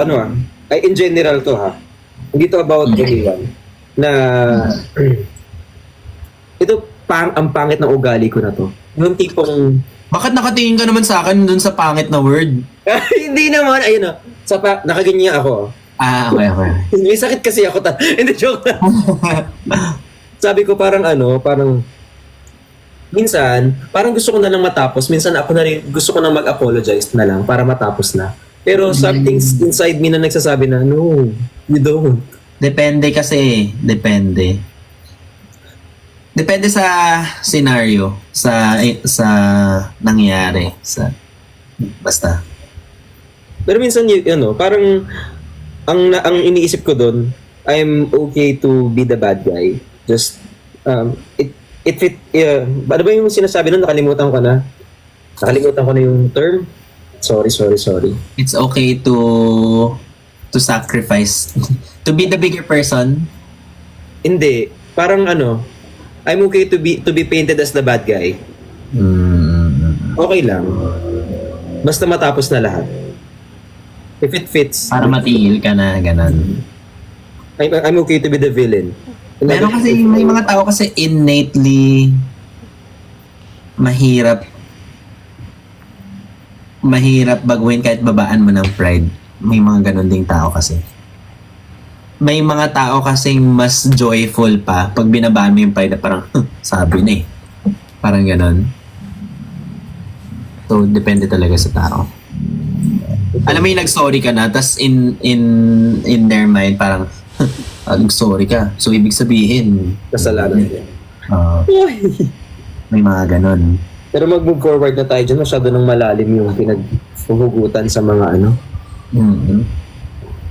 in general to ha, hindi to about anyone, na, ito, ang pangit ng ugali ko na to. Yung tipong, Bakit nakatingin ka naman sa akin dun sa pangit na word? hindi naman, ayun nakaganyan ako. Okay. May sakit kasi ako. Hindi, joke lang. Sabi ko parang minsan, parang gusto ko na lang matapos. Minsan ako na rin, gusto ko na mag-apologize na lang para matapos na. Pero something inside me na nagsasabi na, no, you don't. Depende kasi. Depende sa scenario, sa nangyari, basta. Pero minsan, parang, ang iniisip ko doon, I'm okay to be the bad guy. Just, ano ba yung sinasabi nun? Nakalimutan ko na yung term. Sorry. It's okay to sacrifice. To be the bigger person. Hindi. Parang I'm okay to be painted as the bad guy. Okay lang. Basta matapos na lahat. If it fits. Para matigil ka na, ganun. I'm okay to be the villain. Meron kasi, may mga tao kasi innately mahirap baguhin kahit babaan mo ng pride. May mga ganun ding tao kasi. May mga tao kasing mas joyful pa pag binabaan mo yung pride na parang, sabi na eh. Parang ganun. So, depende talaga sa tao. Alam mo yung nag-sorry ka na, tas in their mind, parang, nag-sorry ka. So, ibig sabihin, Kasalanan niya. may mga ganun. Pero mag-move forward na tayo dyan. Masyado nang malalim yung pinaghuhugutan sa mga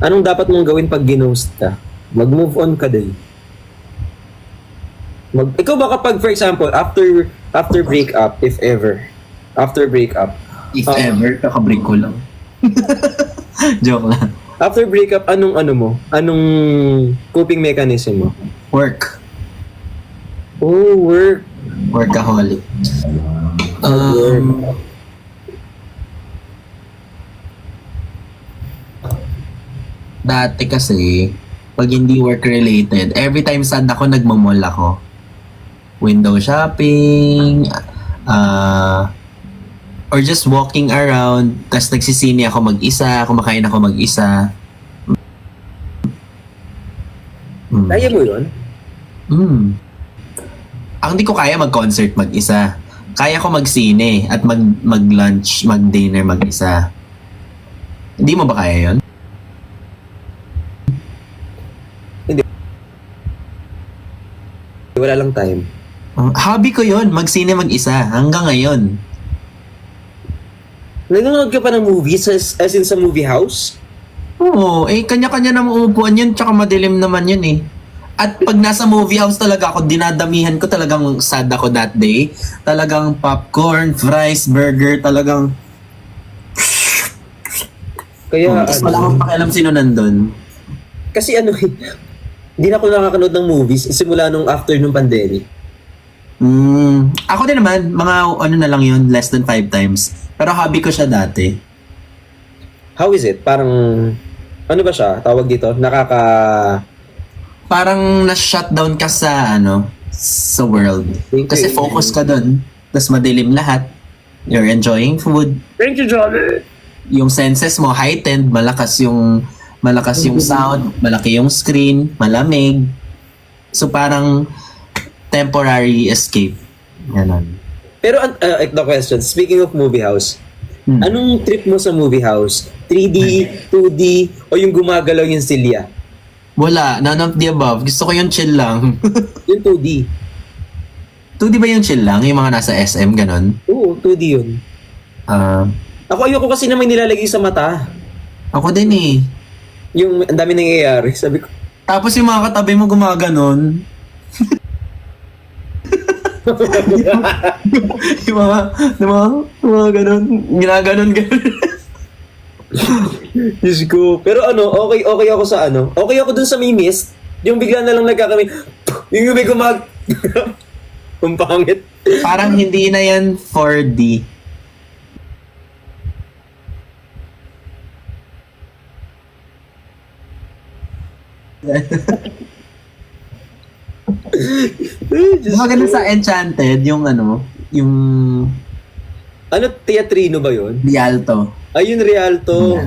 Anong dapat mong gawin pag ginost ka? Mag-move on ka din. Ikaw ba kapag, for example, after breakup, if ever, after breakup, If ever, kakabreak ko lang. Joke lang. after breakup, anong coping mechanism mo? Work. Oh, work. Workaholic. Dati kasi, Pag hindi work-related, every time sad ako, nagmamall ako. Window shopping, or just walking around, tas nagsisini ako mag-isa, kumakain ako mag-isa. Kaya mo yun? Ang hindi ko kaya mag-concert mag-isa. Kaya ko mag-sine at mag-lunch, mag-dinner mag-isa. Hindi mo ba kaya yun? Wala lang time. Hobby ko yun, mag-sine mag-isa. Hanggang ngayon. Nanonood ka pa ng movies as in sa movie house? Oo, kanya-kanya na uupuan yun, tsaka madilim naman yun eh. At pag nasa movie house talaga ako, dinadamihan ko talagang sad ako that day. Talagang popcorn, fries, burger, talagang... Kaya Tapos wala akong pakialam sino nandun. kasi hindi na ako nakakanood ng movies simula nung after nung pandemic. Ako din naman, mga ano na lang yun, less than 5 times. Pero hobby ko siya dati. How is it? Parang, ano ba siya? Tawag dito? Parang na-shutdown ka sa sa world. Kasi focus ka dun. Tapos madilim lahat. You're enjoying food. Thank you, Johnny! Yung senses mo heightened, malakas yung sound, malaki yung screen, malamig. So parang temporary escape. Ganon. Pero, the question, speaking of movie house, anong trip mo sa movie house? 3D, 2D, o yung gumagalaw yung silya? Wala, none of the above. Gusto ko yung chill lang. Yung 2D. 2D ba yung chill lang? Yung mga nasa SM, ganon? Oo, 2D yun. Ako ayoko kasi na may nilalagay sa mata. Ako din eh. Yung ang dami nangyayari. Sabi ko, Tapos yung mga katabi mo gumaganon. yung mga ganon. Ginaganon. Diyos ko. Pero okay ako sa okay ako dun sa may mist. Yung bigla na lang nagkakami, yung may ang pangit. Parang hindi na yan 4D. Diba ganun sa Enchanted, yung yung Ano, teatrino ba yun? Rialto. Ayun, Rialto.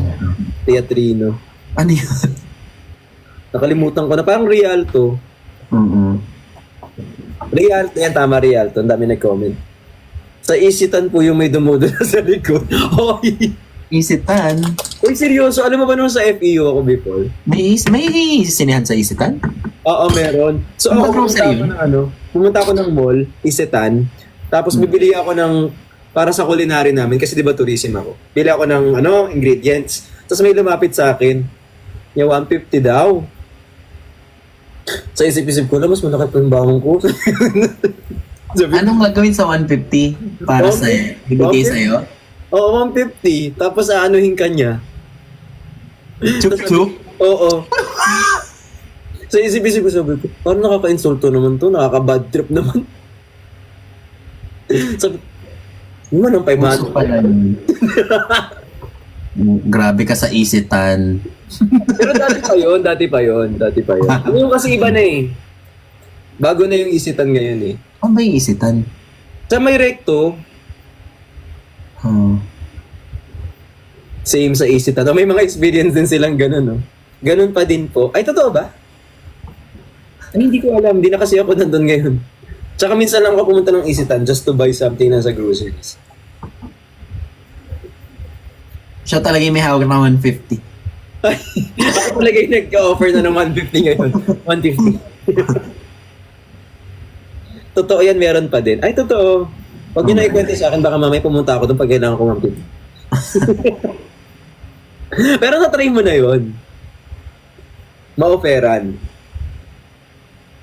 Teatrino. Ano yun? Nakalimutan ko na. Parang Rialto. Rialto. Yan, tama, Rialto. Ang dami nag-comment. Sa Isitan po yung may dumudula sa likod. Hoy! Isitan. Uy, seryoso. Alam mo ba nung sa FEU ako before? May sinihan sa Isitan? Oo, meron. So, Ano ako grocery yun? pumunta ako ng mall, Isitan. Tapos bibili ako ng, para sa culinary namin, kasi di ba tourism ako. Bili ako ng, ingredients. Tapos may lumapit sa akin, yung 150 daw. Sa isip-isip ko na, mas malaki pa yung bawang ko. Anong gagawin sa 150 para sa ibigay sa'yo? Oo, 150. Tapos aanuhin ka niya. Chup-chup? Oo. Sa isip-isip ko sabi ko, parang nakaka-insulto naman to, nakaka-bad trip naman. Sabi, yung ng 500. Puso pala yun. Grabe ka sa Isitan. Pero dati pa yun. Yung kasi iba na eh. Bago na yung Isitan ngayon eh. Ano ba yung Isitan? Sa may recto, same sa Isitan. May mga experience din silang ganun, no? Ganun pa din po. Ay, totoo ba? Ay, hindi ko alam. Hindi na kasi ako nandun ngayon. Tsaka minsan lang ako pumunta ng Isitan just to buy something na sa groceries. Siya talaga yung may hawak na 150. Ay, ako talaga yung nag-offer na ng 150 ngayon. 150. Totoo yan, meron pa din. Ay, totoo. Huwag nyo na ikwento sa akin, baka mamaya pumunta ako doon pag kailangan ko 150. Pero na-try mo na yun. Ma-offeran.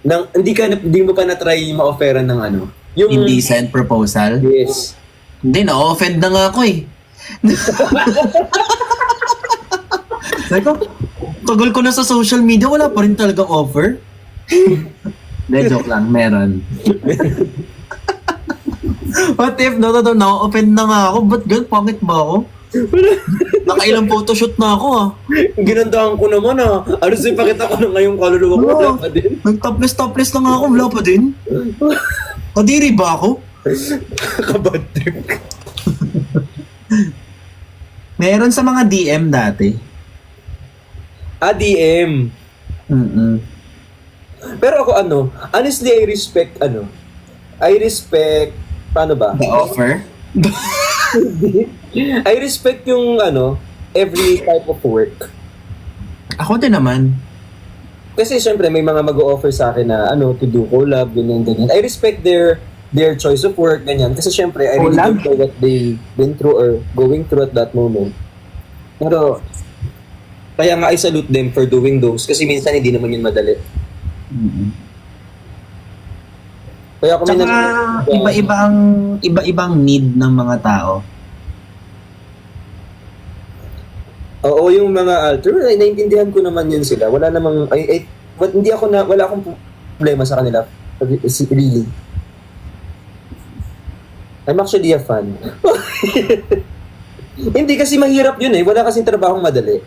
Hindi mo pa na-try ma-offeran ng yung Indecent proposal? Yes. Hindi, na-offend na nga ako eh. Sabi ko, tagal ko na sa social media, wala pa rin talagang offer. Hindi, joke lang, meron. What if, na-offend na nga ako, ba't ganun, pangit ba ako? Nakailang photoshoot na ako ah. Ginandahan ko naman Ano sa'yo, pakita ko na ngayong kaluluwa ko. Wala pa din. Nag-topless na nga ako, wala pa din. Kadiri ba ako? Kabad trip. Meron sa mga DM dati. DM. Mm-mm. Pero ako honestly, I respect, paano ba? The offer? I respect yung every type of work. Ako din naman. Kasi syempre may mga mag-o-offer sa akin na to do collab, ganyan. I respect their choice of work, ganyan. Kasi syempre I really Collab? don't know what they been through or going through at that moment. Pero kaya nga I salute them for doing those kasi minsan hindi naman yun madali. Mm-mm. Kaya kung Tsaka iba-ibang need ng mga tao. Oo, yung mga alter, naiintindihan ko naman yun sila. Wala namang, wala akong problema sa kanila. Really. I'm actually a fan. Hindi kasi mahirap yun Wala kasing trabahong madali.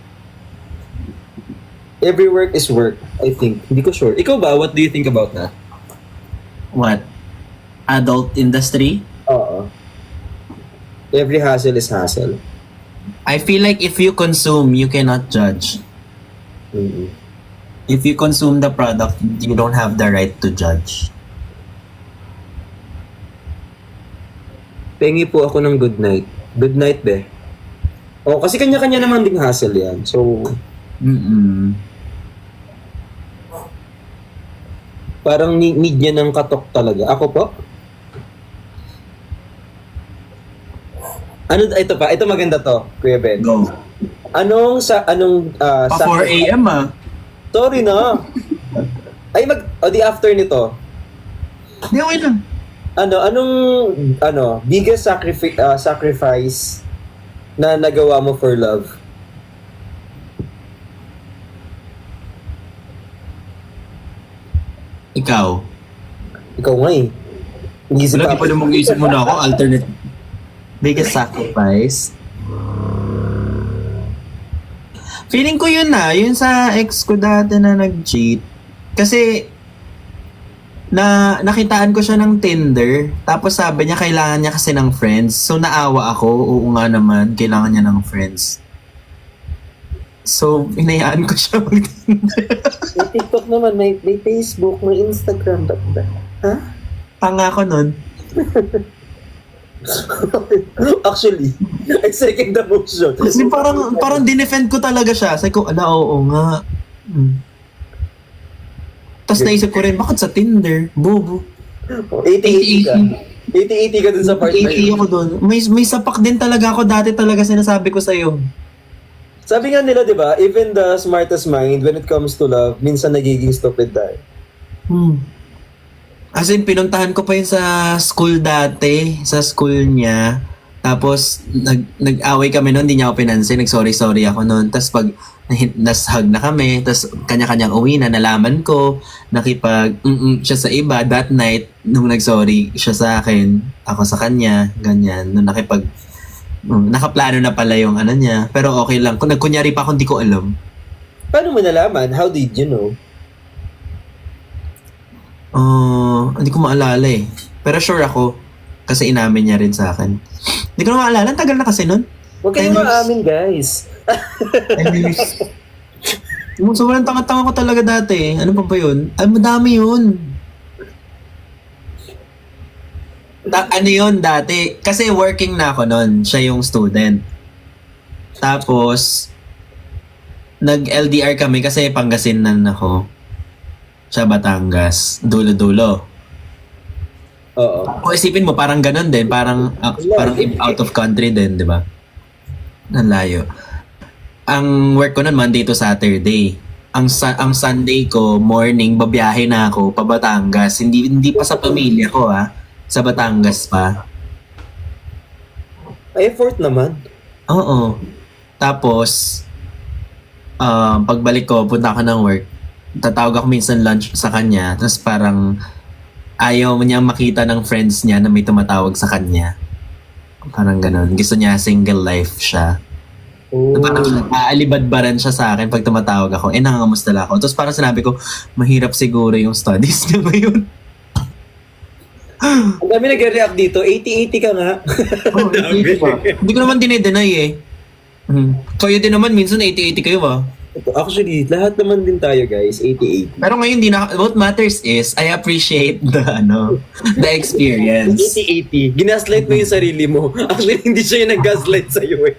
Every work is work, I think. Hindi ko sure. Ikaw ba? What do you think about that? What? Adult industry? Oo. Every hassle is hassle. I feel like if you consume, you cannot judge. Mm-hmm. If you consume the product, you don't have the right to judge. Pengi po ako ng good night. Good night, be. Oh, kasi kanya-kanya naman ding hassle yan. So, parang need niya ng katok talaga. Ako po? Ito maganda to, Kuya Ben. Go. Anong Pa 4 a.m. ah. Sorry na. Di after nito. Hindi, okay lang. Anong biggest sacrifice na nagawa mo for love? Ikaw. Ikaw nga Iisip Lagi pa namang isip mo na ako, alternate. Biggest sacrifice. Feeling ko yun yun sa ex ko dati na nag-cheat. Kasi, nakitaan ko siya ng Tinder, tapos sabi niya kailangan niya kasi ng friends. So, naawa ako, oo nga naman, kailangan niya ng friends. So, hinayaan ko siya mag-Tinder. May TikTok naman, may Facebook, may Instagram. Ha? Tanga ko nun. Actually, I second the motion. Kasi parang dinefend ko talaga siya. Sabi ko, oo nga. Tapos naisip ko rin, bakit sa Tinder? Bobo. 80-80 ka. 80-80 ka dun sa part na 80 ako dun. May sapak din talaga ako dati talaga sinasabi ko sa'yo. Sabi nga nila, di ba, even the smartest mind, when it comes to love, minsan nagiging stupid tayo. As in, pinuntahan ko pa yun sa school dati, sa school niya. Tapos, nag-away kami noon, hindi niya ako pinansin. Nag-sorry ako noon. Tapos pag nas-hug na kami, tapos kanya-kanyang uwi na, nalaman ko, siya sa iba. That night, nung nag-sorry siya sa akin, ako sa kanya, ganyan. Nung nakaplano na pala yung niya. Pero okay lang. Kung nagkunyari pa ako, hindi ko alam. Paano mo nalaman? How did you know? Hindi ko maalala eh. Pero sure ako. Kasi inamin niya rin sa akin. Hindi ko na maalala. Ang tagal na kasi nun. Huwag kayong maamin, guys. Sobrang tanga-tanga ko talaga dati. Ano pa ba yun? Ay, madami yun. Ano yun dati? Kasi working na ako nun. Siya yung student. Tapos, nag-LDR kami kasi Pangasinan ako. Sa Batangas. Dulo-dulo. Oo. Kung isipin mo, parang ganun din. Parang out of country din, di ba? Ang layo. Ang work ko nun, Monday to Saturday. Ang Sunday ko, morning, babiyahe na ako pa Batangas. Hindi pa sa pamilya ko, sa Batangas pa. Effort naman. Oo. Tapos, pagbalik ko, punta ako ng work. Tatawag ako minsan lunch sa kanya. Tapos parang ayaw niya makita ng friends niya na may tumatawag sa kanya. Parang ganun. Gusto niya single life siya. Oh. Parang aalibadbaran siya sa akin pag tumatawag ako. Nangangamusta lang ako. Tapos parang sinabi ko, mahirap siguro yung studies niya ngayon. Ang dami nag-react dito. 80-80 ka nga. Oh, 80 pa. Hindi ko naman dinedeny eh. Kayo din naman, minsan 80-80 kayo ba? Actually, lahat naman din tayo guys. 80-80. Pero ngayon, what matters is, I appreciate the experience. 80-80. Ginaslight mo yung sarili mo. Actually, hindi siya yung nag-gaslight sa'yo eh.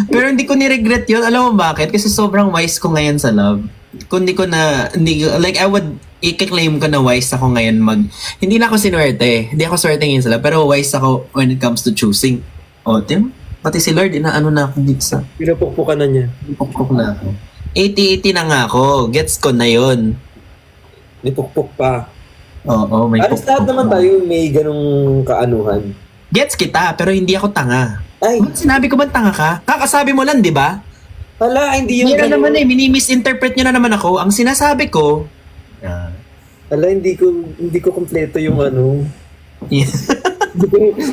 Pero hindi ko ni-regret yun. Alam mo bakit? Kasi sobrang wise ko ngayon sa love. Kung like I would i-claim ko na wise ako ngayon hindi na ako sinuwerte. Hindi ako swerte ngayon sa love. Pero wise ako when it comes to choosing. Tim, pati si Lord, inaano na ako dito sa... Pinapukpukan na niya. Pukpuk na ako. 80-80 na nga ako. Gets ko na yun. May pukpuk pa. Oo, may Alas lahat naman tayo may ganong kaanuhan. Gets kita, pero hindi ako tanga. Ay, Sinabi ko ba tanga ka? Kakasabi mo lang, di ba? hala, hindi yung Hindi na naman mini-misinterpret nyo na naman ako. Ang sinasabi ko, Hala, hindi ko kompleto yung ano. yeah.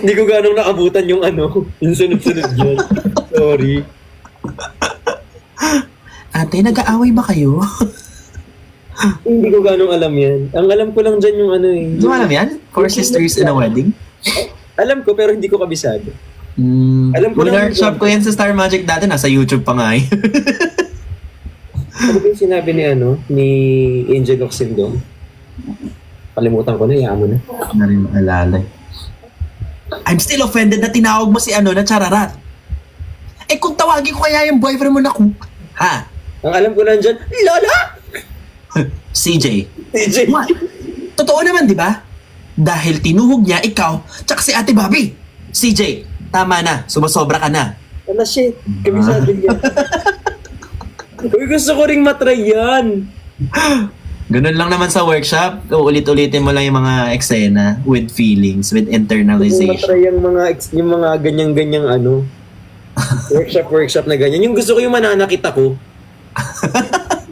Hindi ko ganong nakabutan yung ano. Yung sunod-sunod dyan. Sorry. Ate, nag-aaway ba kayo? Hindi ko ganong alam yan. Ang alam ko lang dyan yung ano eh. Hindi mo alam yan? Four sisters in a wedding? Alam ko pero hindi ko kabisado. Alam ko lang- Workshop ko yan sa Star Magic dati. Nasa YouTube pa nga eh. Ano ba yung sinabi ni Angel Oxendom? Kalimutan ko na, iyan mo na. Na rin maalala. I'm still offended na tinawag mo si na Chararat. Kung tawagin ko kaya yung boyfriend mo na Ha? Ang alam ko lang dyan, Lola! CJ. TJ. What? Totoo naman, di ba? Dahil tinuhog niya ikaw, tsaka si Ate Bobby. CJ, tama na. Sumasobra ka na. Ano shit? Kabisado yan. Uy, gusto ko ring matry yan. Ganun lang naman sa workshop. Ulit-ulitin mo lang yung mga eksena with feelings, with Kung internalization. matry yung mga ganyang-ganyang ano. Workshop na ganyan. Yung gusto ko yung mananakit ako.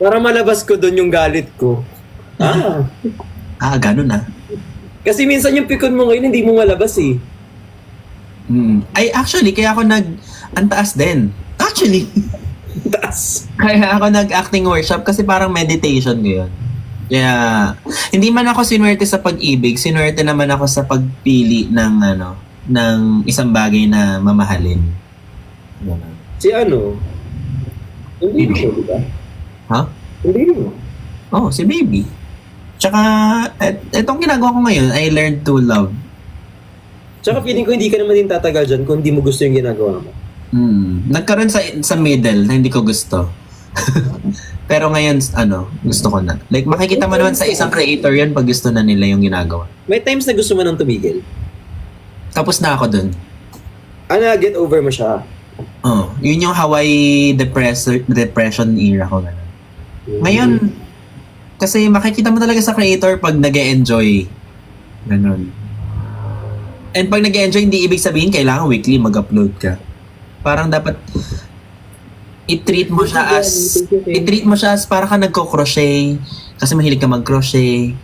Para malabas ko doon yung galit ko. Ganun ah. Kasi minsan yung pikon mo ngayon, hindi mo malabas eh. Ay, actually, kaya ako ang taas din. Actually, Taas. kaya ako nag-acting workshop kasi parang meditation ko yun. Kaya, hindi man ako sinuwerte sa pag-ibig, sinuwerte naman ako sa pagpili ng isang bagay na mamahalin. Ganun. Si ano? Hindi mo, di ba? Ha? Hindi mo. Oh, si baby. Tsaka, etong ginagawa ko ngayon, I learned to love. Tsaka feeling ko hindi ka naman din tatagal dyan kung hindi mo gusto yung ginagawa mo. Nagkaroon sa middle na hindi ko gusto. Pero ngayon, gusto ko na. Like, makikita mo naman sa isang creator yan pag gusto na nila yung ginagawa. May times na gusto mo nang tumigil. Tapos na ako dun. Get over mo siya. Oh, yun yung Hawaii depression era ko. Ganun. Ngayon, kasi makikita mo talaga sa creator pag nag-e-enjoy. Ganun. And pag nag-e-enjoy, hindi ibig sabihin kailangan weekly mag-upload ka. Parang dapat i-treat mo siya as para ka nagko-crochet kasi mahilig ka mag-crochet.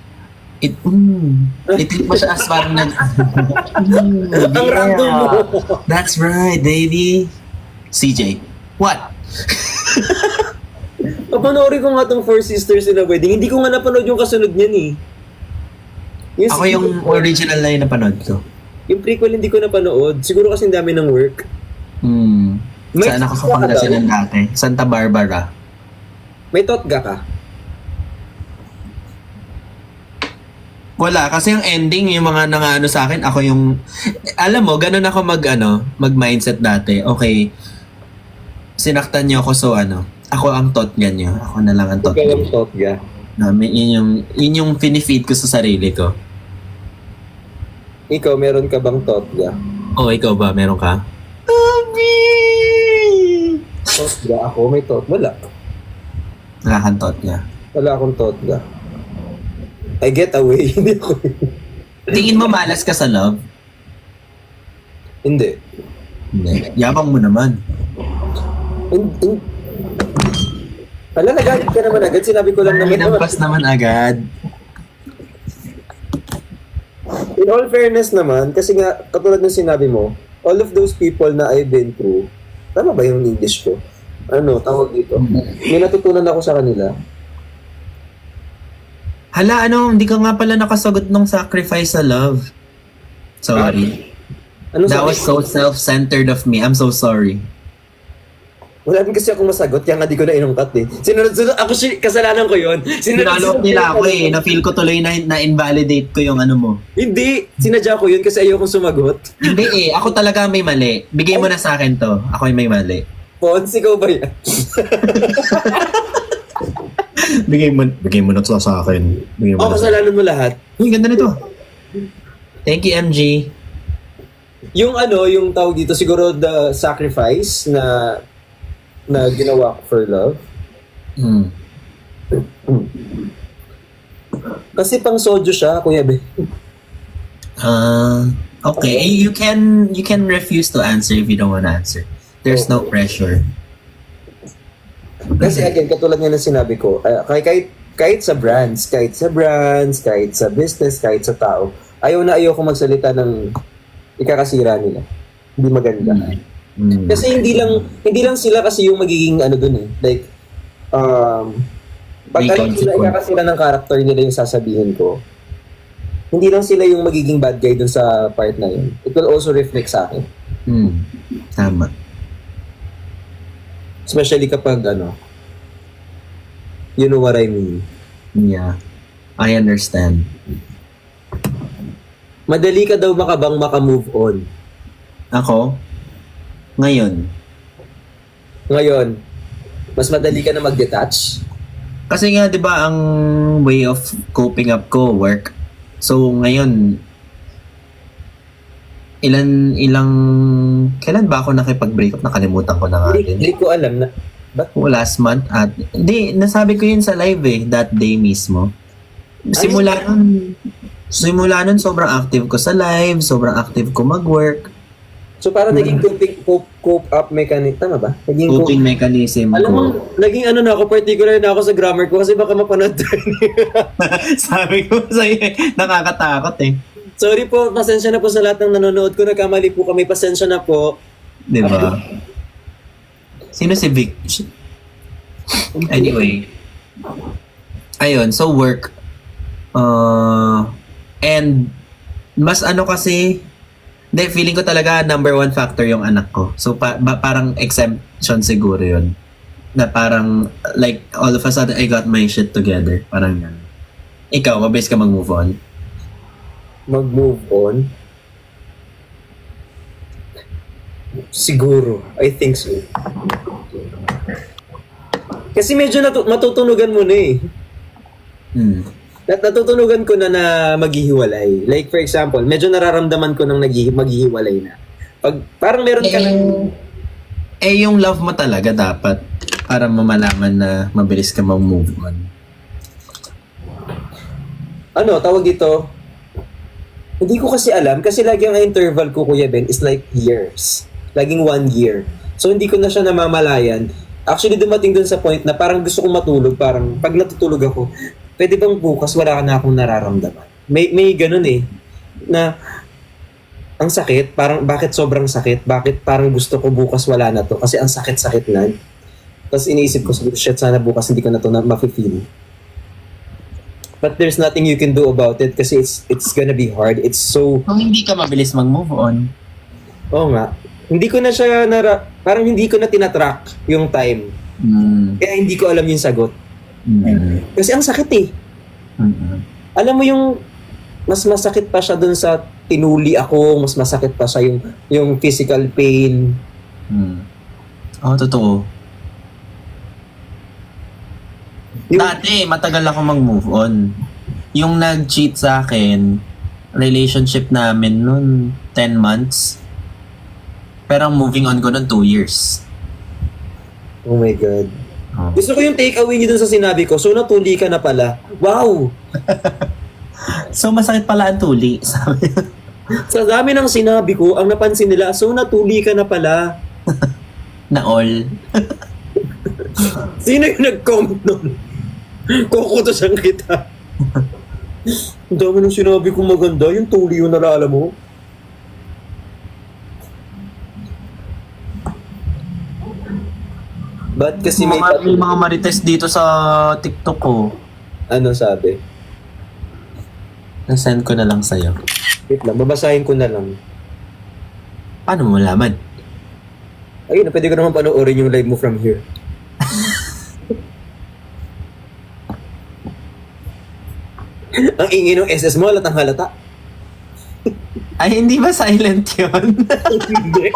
I-treat mo siya as parang Ang random mo. That's right, baby. CJ. What? Papanoorin ko nga tong Four Sisters in a Wedding. Hindi ko nga napanood yung kasunod niyan eh. Ako yung original na yung napanood ko. Yung prequel hindi ko napanood. Siguro kasi ang dami ng work. Saan ako sa Pangasinan dati? Santa Barbara. May totga ka? Wala, kasi yung ending, yung mga nangaano sa akin, ako yung, alam mo, ganun ako mag-mindset dati. Okay, sinaktan niyo ako, so ako ang totga niyo. Ako na lang ang totga Ikaw ang niyo. totga. Yun yung pinifeed ko sa sarili ko. Ikaw, meron ka bang totga? Ikaw ba? Meron ka? Totga ako? May wala. Wala kang totga. Wala akong totga. I get away. Hindi ako. Tingin mo malas ka sa love? Hindi. Hindi. Yabang mo naman. Hala, nagalit ka naman agad. Sinabi ko lang naman. Hinampas naman agad. In all fairness naman, kasi nga, katulad ng sinabi mo, all of those people na I've been through, tama ba yung English ko? Ano, tawag dito? May natutunan ako sa kanila. Hala, hindi ka nga pala nakasagot ng sacrifice sa love. Sorry. Ano That sabi? was so self-centered of me. I'm so sorry. Wala din kasi ako masagot, kaya nga di ko na inungkat eh. Sinunod, ako kasalanan ko yun. Sinalok nila ako eh. Na-feel ko tuloy na invalidate ko yung ano mo. Hindi, sinadya ko yun kasi ayokong sumagot. Hindi eh. Ako talaga may mali. Bigay mo na sa akin to. Ako yung may mali. Pons, ikaw ba yan? Bigay mo na to sa akin. Bigay O, kasalanan mo lahat. Uy, ganda nito. Thank you, MG. Yung yung tawag dito, siguro the sacrifice na ginawa ko for love. Hmm. Kasi pang soju siya, Kuya Ben. Okay. You can refuse to answer if you don't want to answer. There's no pressure. Kasi again, katulad nga ng sinabi ko, kahit sa brands, kahit sa business, kahit sa tao, ayaw ko magsalita ng ikakasira nila. Hindi maganda. Hmm. Kasi hindi lang sila kasi yung magiging dun eh. Like, pag May alam sila consequence. ikakasira ng character nila yung sasabihin ko, hindi lang sila yung magiging bad guy dun sa part na yun. It will also reflect sa akin. Tama. Especially kapag you know what I mean. Yeah. I understand. Madali ka daw maka-move on. Ako? Ngayon. Ngayon, mas madali ka na mag-detach. Kasi nga, di ba, ang way of coping up ko, work. So, ngayon, kailan ba ako nakipag-break up? Nakalimutan ko na nga din. Hindi ko alam na, Last month at, hindi, nasabi ko yun sa live that day mismo. Simula nun, sobrang active ko sa live, sobrang active ko mag-work. so parang naging cope up mechanism, tama ba? Naging Coping mechanism Alam mo, ko. naging na ako, particular na ako sa grammar ko kasi baka mapanood tayo. Sabi ko sa'yo, nakakatakot eh. Sorry po, pasensya na po sa lahat ng nanonood ko. Nagkamali po kami, pasensya na po. Di ba? Sino si Vic? Anyway. Ayun, so work. And mas kasi, feeling ko talaga number one factor yung anak ko. So parang exemption siguro yun. Na parang, like, all of a sudden, I got my shit together. Parang yan. Ikaw, mabilis ka mag-move on. Mag-move on? Siguro. I think so. Kasi medyo matutunugan mo na eh. Natutunugan ko na maghihiwalay. Like for example, medyo nararamdaman ko nang maghihiwalay na. Parang meron ka ng... yung love mo talaga dapat para mamalaman na mabilis ka mag-move on. Tawag dito? Hindi ko kasi alam kasi lagi ang interval ko, Kuya Ben, is like years. Laging 1 year. So hindi ko na siya namamalayan. Actually, dumating dun sa point na parang gusto kong matulog. Parang pag natutulog ako, pwede bang bukas wala na akong nararamdaman? May ganun eh. Na ang sakit, parang bakit sobrang sakit? Bakit parang gusto ko bukas wala na to? Kasi ang sakit-sakit na. Tapos iniisip ko, shit, sana bukas hindi ko na to ma-feel. But there's nothing you can do about it kasi it's gonna be hard. It's so... Kung hindi ka mabilis mag-move on. Oo nga. Hindi ko na siya parang hindi ko na tinatrack yung time. Kaya hindi ko alam yung sagot. Kasi ang sakit eh. Alam mo yung mas masakit pa siya dun sa tinuli ako, mas masakit pa siya yung physical pain. Totoo. Dati, matagal ako mag-move on. Yung nag-cheat sa akin, relationship namin nun 10 months. Pero ang moving on ko nun 2 years. Oh my God. Gusto ko yung takeaway niyo dun sa sinabi ko. So natuli ka na pala. Wow! So masakit pala ang tuli. Sabi. Sa dami ng sinabi ko, ang napansin nila, so natuli ka na pala. Na all. Sino yung nag-comment nun? Kukutosan kita. Ang dami ng sinabi ko maganda, yung tuli yung nalala mo. Ba't kasi may May mga marites dito sa TikTok ko. ano sabi? Nasend ko na lang sa'yo. Wait lang, babasahin ko na lang. Paano mo malaman? Ayun, pwede ko naman panoorin yung live mo from here. Ang ingay ng SS mo, halatang halata. Ay, hindi ba silent yun? Hindi.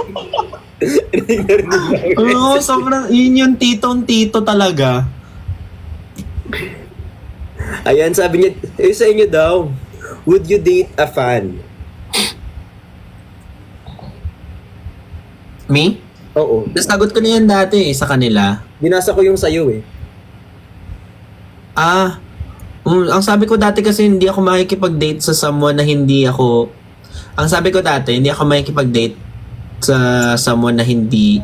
Oo, sobrang, yun yung titong-tito talaga. Ayan, sabi niya, sa inyo daw, would you date a fan? Me? Oo. Nasagot ko na yan dati sa kanila. Binasa ko yung sayo eh. Ang sabi ko dati kasi hindi ako makikipag-date sa someone na hindi ako... Ang sabi ko dati, hindi ako makikipag-date sa someone na hindi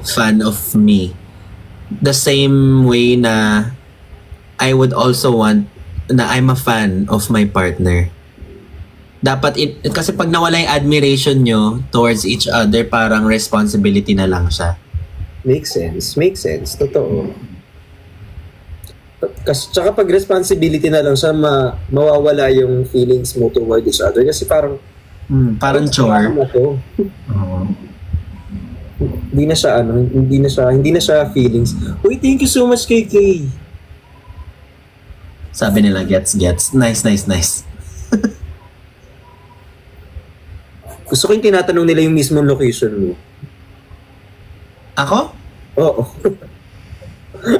fan of me. The same way na I would also want na I'm a fan of my partner. Dapat, kasi pag nawala yung admiration nyo towards each other, parang responsibility na lang siya. Makes sense. Totoo. Kasi tsaka pag responsibility na lang siya, mawawala yung feelings mo toward each other. Kasi parang, Parang chore. Na to. Hindi na siya feelings. Uy, thank you so much, KK. Sabi nila, gets. Nice. Gusto ko yung tinatanong nila yung mismong location mo. Ako? Oo.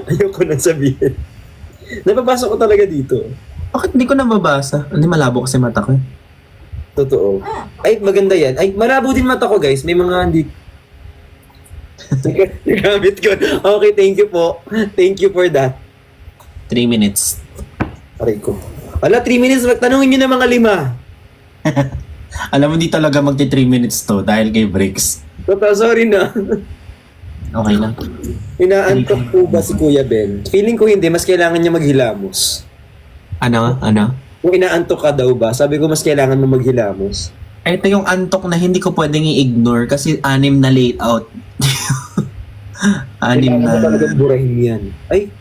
Ayoko nang sabihin. Napabasa ko talaga dito. Bakit hindi ko nababasa? Hindi malabo kasi mata ko. Totoo. Ay, maganda yan. Ay, malabo din mata ko, guys. May mga hindi... Nagamit ko. Okay, thank you po. Thank you for that. 3 minutes. Aray ko. Ala, 3 minutes. Tanungin nyo na mga 5. Alam mo, di talaga magti 3 minutes to dahil kay breaks. Totoo, sorry na. Okay lang. Inaantok po ba si Kuya Ben? Feeling ko hindi. Mas kailangan niya maghilamos. Ano? Kung inaantok ka daw ba, sabi ko mas kailangan mo maghilamos. Ito yung antok na hindi ko pwedeng i-ignore kasi 6 na layout. 6 Kailangan mo na... talagang burahin yan. Ay,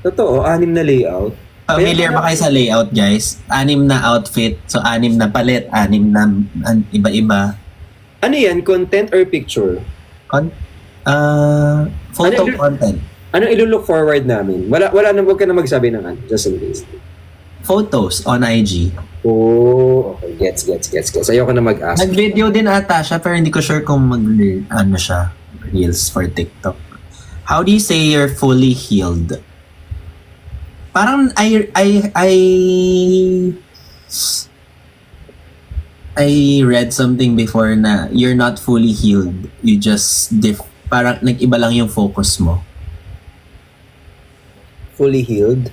totoo, 6 na layout. Familiar ba kayo sa layout, guys? 6 na outfit. So, 6 na palit. 6 na iba-iba. Ano yan? Content or picture? Photo Ano- content. Anong ilo-look forward namin? Wala na, huwag ka na magsabi ng ano, just in case. Photos on IG. Oh, okay. Gets. Ayoko na mag-ask. Nag-video din ata siya pero hindi ko sure kung siya. Reels for TikTok. How do you say you're fully healed? Parang I read something before na you're not fully healed. You just parang nag-iba lang yung focus mo. Fully healed?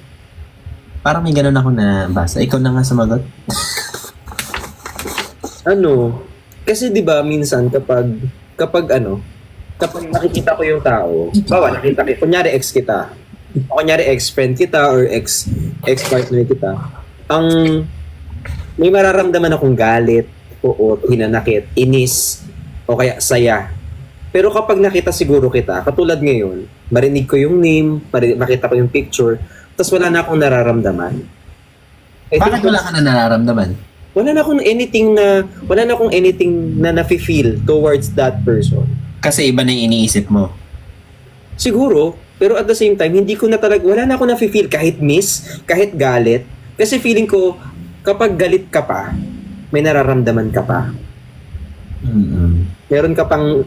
Parang may ganun ako na basa. Ikaw na nga sumagot. Ano? Kasi 'di ba minsan kapag nakikita ko yung tao, kunyari ex kita. O kunyari ex-friend kita or ex-partner kita. May mararamdaman akong galit, o hinanakit, inis, o kaya saya. Pero kapag nakita siguro kita, katulad ngayon, marinig ko yung name, makita ko yung picture, tapos wala na akong nararamdaman. Bakit wala ka na nararamdaman? Wala na akong anything na nafe-feel towards that person. Kasi iba na yung iniisip mo. Siguro, pero at the same time, wala na akong nafe-feel kahit miss, kahit galit. Kasi feeling ko, kapag galit ka pa, may nararamdaman ka pa. Meron ka pang,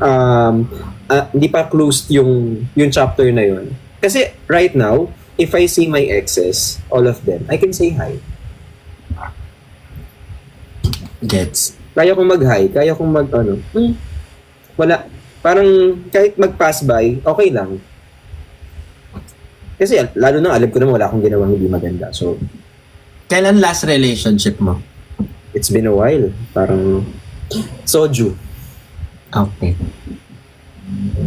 hindi pa closed yung chapter na yun. Kasi right now, if I see my exes, all of them, I can say hi. Gets. Kaya kong mag-hi, kaya kong wala. Parang kahit mag-pass by, okay lang. Kasi lalo na alam ko naman wala akong ginawang hindi maganda. So, Kailan last relationship mo? it's been a while. Parang soju. Okay.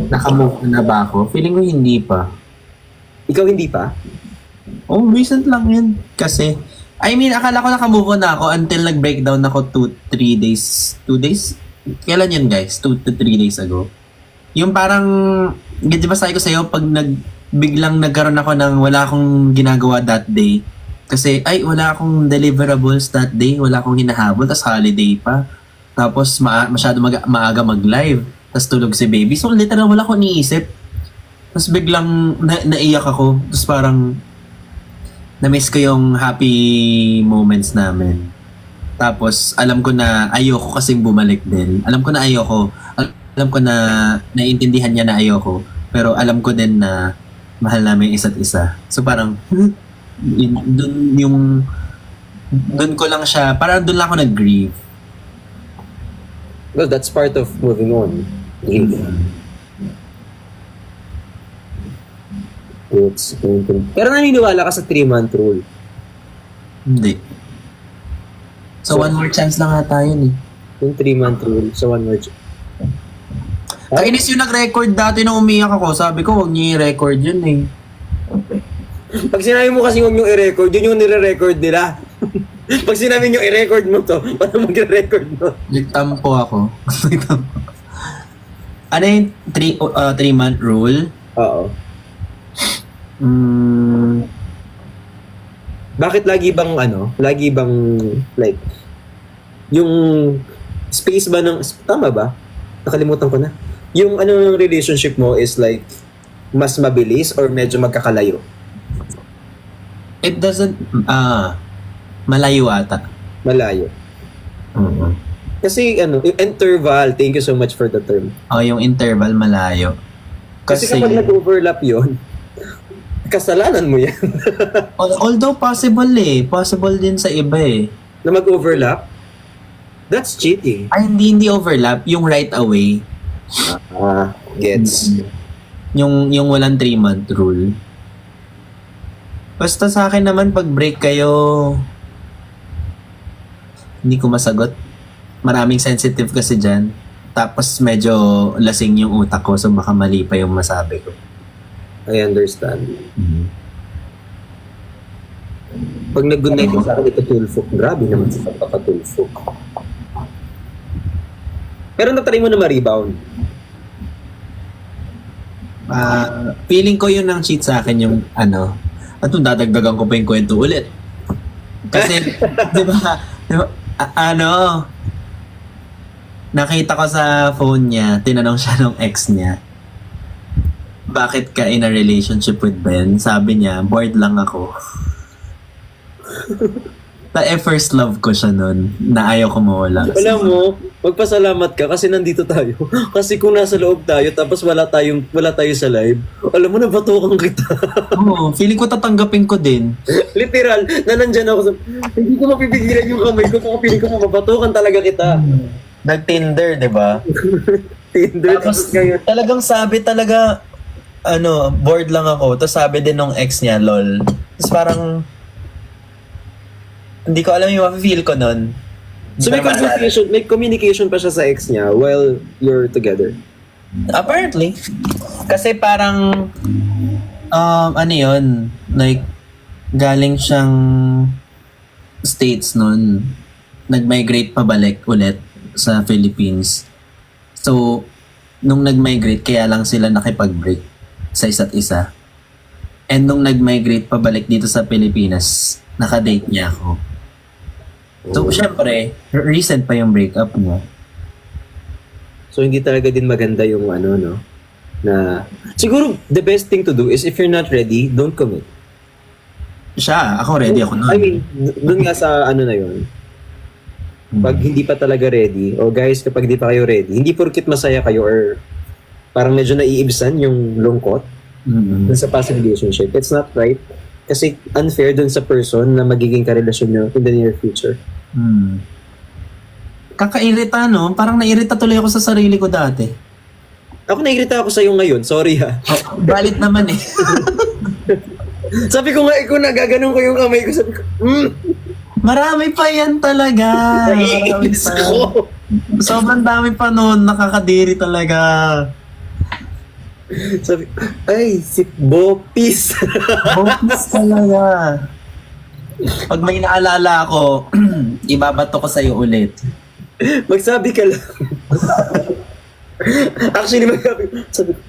Nakamove na ba ako? Feeling ko hindi pa. Ikaw hindi pa? Oh, recent lang yun. Kasi, akala ko nakamove on na ako until nag-breakdown ako 2-3 days. 2 days? Kailan yun, guys? 2 to 3 days ago. Yung parang di ba sabi ko sa'yo, pag biglang nagkaroon ako ng wala akong ginagawa that day, kasi ay wala akong deliverables that day, wala akong hinahabol, tas holiday pa. Tapos masyado maaga mag-live, tas tulog si baby. So literal wala akong iniisip. Tapos biglang naiyak ako. Tapos parang na-miss ko yung happy moments namin. Tapos alam ko na ayoko kasing bumalik din. Alam ko na ayoko. Alam ko na naiintindihan niya na ayoko. Pero alam ko din na mahal namin isa't isa. So parang dun ko lang siya, parang dun lang ako nag-grieve. Well, that's part of moving on. It's painful. Pero naniniwala ka sa 3-month rule. Hindi. So one more chance lang ata yun eh. Yung 3-month rule sa 1 more chance. Kainis yung nag-record dati nung umiyak ako. Sabi ko, huwag niyo i-record yun eh. Pag sinabi mo kasi huwag nyo i-record, yun yung nire-record nila. Pag sinabi nyo i-record mo to, paano mag-record mo? Nagtampo ako. Ano yung 3-month rule? Oo. Mm, Bakit lagi bang like, yung space ba ng, tama ba? Nakalimutan ko na. Yung ng relationship mo is like, mas mabilis or medyo magkakalayo? it doesn't, malayo ata. Malayo. Kasi yung interval, thank you so much for the term. Yung interval malayo. Kasi kapag nag-overlap yun, kasalanan mo yan. Although possible din sa iba eh. Na mag-overlap, that's cheating. Ay, hindi overlap, yung right away. Gets. Yung walang 3-month rule. Basta sa akin naman, pag break kayo, hindi ko masagot. Maraming sensitive kasi dyan. Tapos medyo lasing yung utak ko, so baka mali pa yung masabi ko. I understand. Pag nag-good night sa akin, ito tulfok. Grabe naman sa pagkakatulfok. Pero natry mo na ma-rebound. Feeling ko yun ang cheat sa akin yung at dadagdagan ko pa yung kwento ulit. Kasi, di ba, nakita ko sa phone niya, tinanong siya ng ex niya, bakit ka in a relationship with Ben? Sabi niya, bored lang ako. First love ko siya nun, na ayaw ko mawala. Alam mo, magpasalamat ka kasi nandito tayo. Kasi kung nasa loob tayo tapos wala tayo sa live, alam mo na batukan kita. Oo, feeling ko tatanggapin ko din. Literal, na nandyan ako sa, hindi ko mapipigilan yung kamay ko kung feeling ko mababatukan talaga kita. Nag-Tinder, di ba? Tinder, Tapos ngayon. talagang sabi talaga, bored lang ako. Tapos sabi din nung ex niya, lol. Tapos parang, hindi ko alam yung ma-feel ko nun. So may communication pa siya sa ex niya while you're together? Apparently. Kasi parang, yun, like, galing siyang States nun. Nag-migrate pabalik ulit sa Philippines. So, nung nag-migrate, kaya lang sila nakipag-break sa isa't isa. And nung nag-migrate pabalik dito sa Pilipinas, nakadate niya ako. So, syempre, recent pa yung breakup niya. So, hindi talaga din maganda yung na siguro the best thing to do is if you're not ready, don't commit. Ako ready ako nun. I mean, dun nga sa na yun. Pag hindi pa talaga ready, o guys, kapag hindi pa kayo ready, hindi porkit masaya kayo or parang medyo naiibsan yung lungkot dun sa past relationship. It's not right. Kasi unfair dun sa person na magiging karelasyon nyo in the near future. Kakairita, no? Parang nairita tuloy ako sa sarili ko dati. Ako nairita ako sa'yo ngayon. Sorry ha. Balit naman eh. Sabi ko nga, ikaw nagaganon ko yung kamay ko. Sabi ko, Marami pa yan talaga. Marami naiinis pa. ko. Sobrang dami pa noon. Nakakadiri talaga. Sabi, ay, si Bopis. Focus talaga. Pag may naalala ako, ibabato ko sa'yo ulit. Magsabi ka lang. Actually, sabi ko,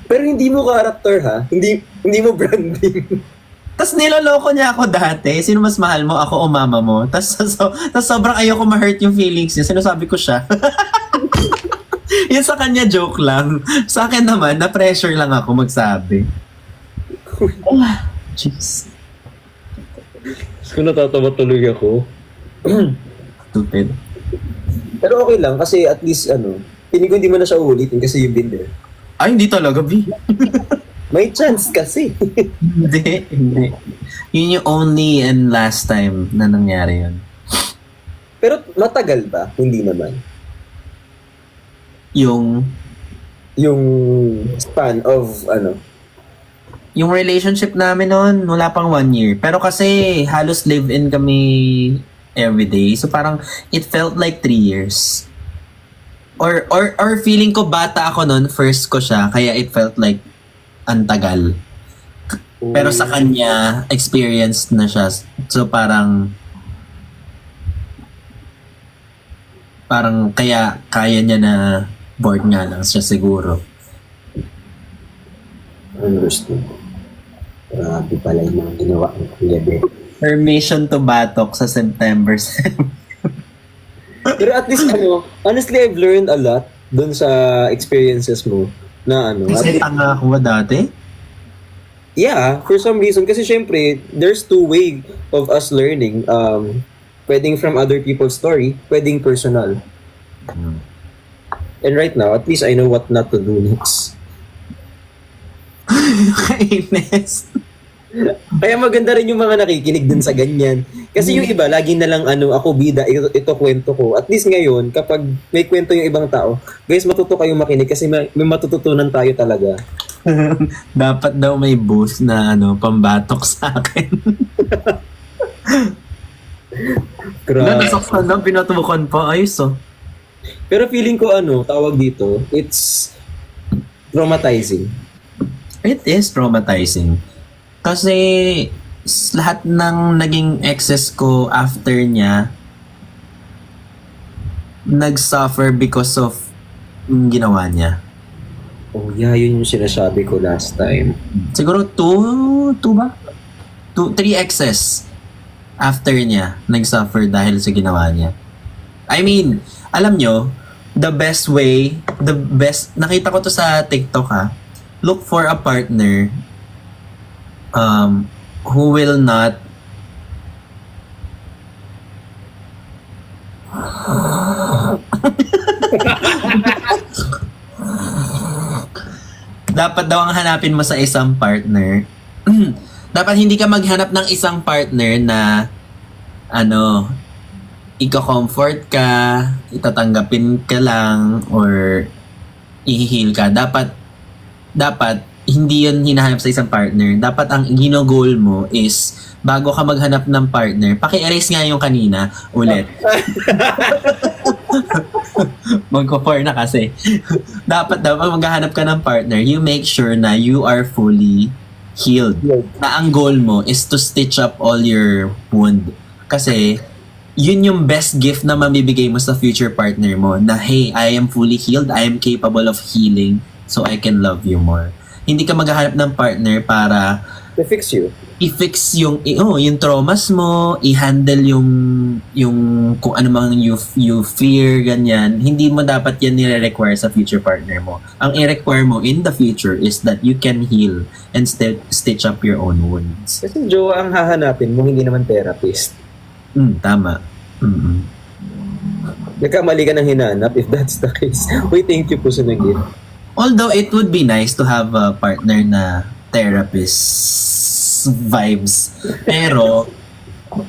Pero hindi mo character ha. Hindi mo branding. Tapos niloloko niya ako dati. Sino mas mahal mo? Ako o mama mo? Tapos sobrang ayoko ma-hurt yung feelings niya. Sinasabi ko siya. Yun sa kanya joke lang. Sa akin naman, na-pressure lang ako magsabi. Jeez. Kung natatawa tuloy ako. Stupid. Pero okay lang kasi at least piling ko hindi mo na siya uulitin kasi you've been there. Ay, hindi talaga, B. May chance kasi. Hindi. Yun yung only and last time na nangyari yun. Pero matagal ba? Hindi naman. Yung span of yung relationship namin noon, wala pang 1 year. Pero kasi halos live-in kami everyday. So parang it felt like 3 years. Or feeling ko bata ako noon, first ko siya, kaya it felt like antagal. Pero sa kanya, experienced na siya. So parang kaya niya na bored nga lang siya siguro. Understood. Grabe pala yung mga ginawa ng gabi. Permission to batok sa September 7. Pero at least honestly I've learned a lot dun sa experiences mo na Kasi tanga ako ba dati? Yeah, for some reason. Kasi syempre, there's two way of us learning. Pwedeng from other people's story, pwedeng personal. And right now, at least I know what not to do next. Kainis. Kaya maganda rin yung mga nakikinig dun sa ganyan. Kasi yung iba, lagi na lang ako bida, ito kwento ko. At least ngayon, kapag may kwento yung ibang tao, guys, matuto kayong makinig kasi may matututunan tayo talaga. Dapat daw may booth na pambatok sa akin. Grabe. Nasaktan na, pinatubukan pa. Ayos Pero feeling ko tawag dito, it's traumatizing. It is traumatizing. Kasi lahat ng naging exes ko after niya nag-suffer because of ginawa niya. Oh yeah, yun yung sinasabi ko last time. Siguro 2 ba? 3 exes after niya nag-suffer dahil sa ginawa niya. I mean, alam nyo, nakita ko to sa TikTok look for a partner who will not dapat daw ang hanapin mo sa isang partner dapat hindi ka maghanap ng isang partner na iko-comfort ka, itatanggapin ka lang or i-heal ka. Dapat hindi yun hinahanap sa isang partner. Dapat ang gino-goal mo is bago ka maghanap ng partner, paki-erase nga yung kanina ulit. Magko-4 na kasi. dapat maghahanap ka ng partner, you make sure na you are fully healed. Na ang goal mo is to stitch up all your wound. Kasi yun yung best gift na mamibigay mo sa future partner mo na hey, I am fully healed, I am capable of healing so I can love you more. Hindi ka maghahanap ng partner para i-fix you. I-fix yung traumas mo, i-handle yung kung ano mang you fear, ganyan. Hindi mo dapat yan nire-require sa future partner mo. Ang i-require mo in the future is that you can heal and stitch up your own wounds. Kasi jowa ang hahanapin mo, hindi naman therapist. Tama. Mm-mm. Nagkamali ka ng hinanap if that's the case. Uy, thank you po sa nag-gift. Although it would be nice to have a partner na therapist vibes. Pero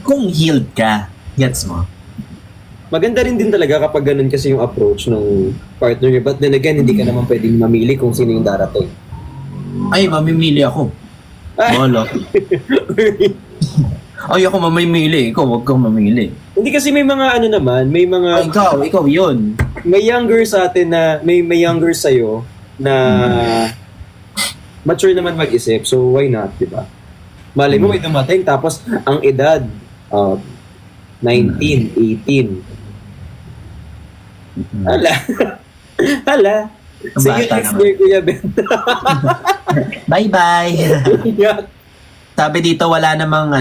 kung healed ka, gets mo? Maganda rin din talaga kapag ganun kasi yung approach ng partner niya. But then again, hindi ka naman pwedeng mamili kung sino yung darating. Ay, mamimili ako. Wala. Ay, ako mamimili. Ikaw, wag kang mamili. Hindi kasi may mga naman, may mga... Ikaw yun. May younger sa atin na, may younger sa'yo na mature naman mag-isip. So, why not, di ba? Malay mo, may dumating. Tapos, ang edad, 19, 18. Hala. Hala. Ang See you bata next naman. year, Kuya Ben. Bye-bye. Ingat. Sabi dito, wala namang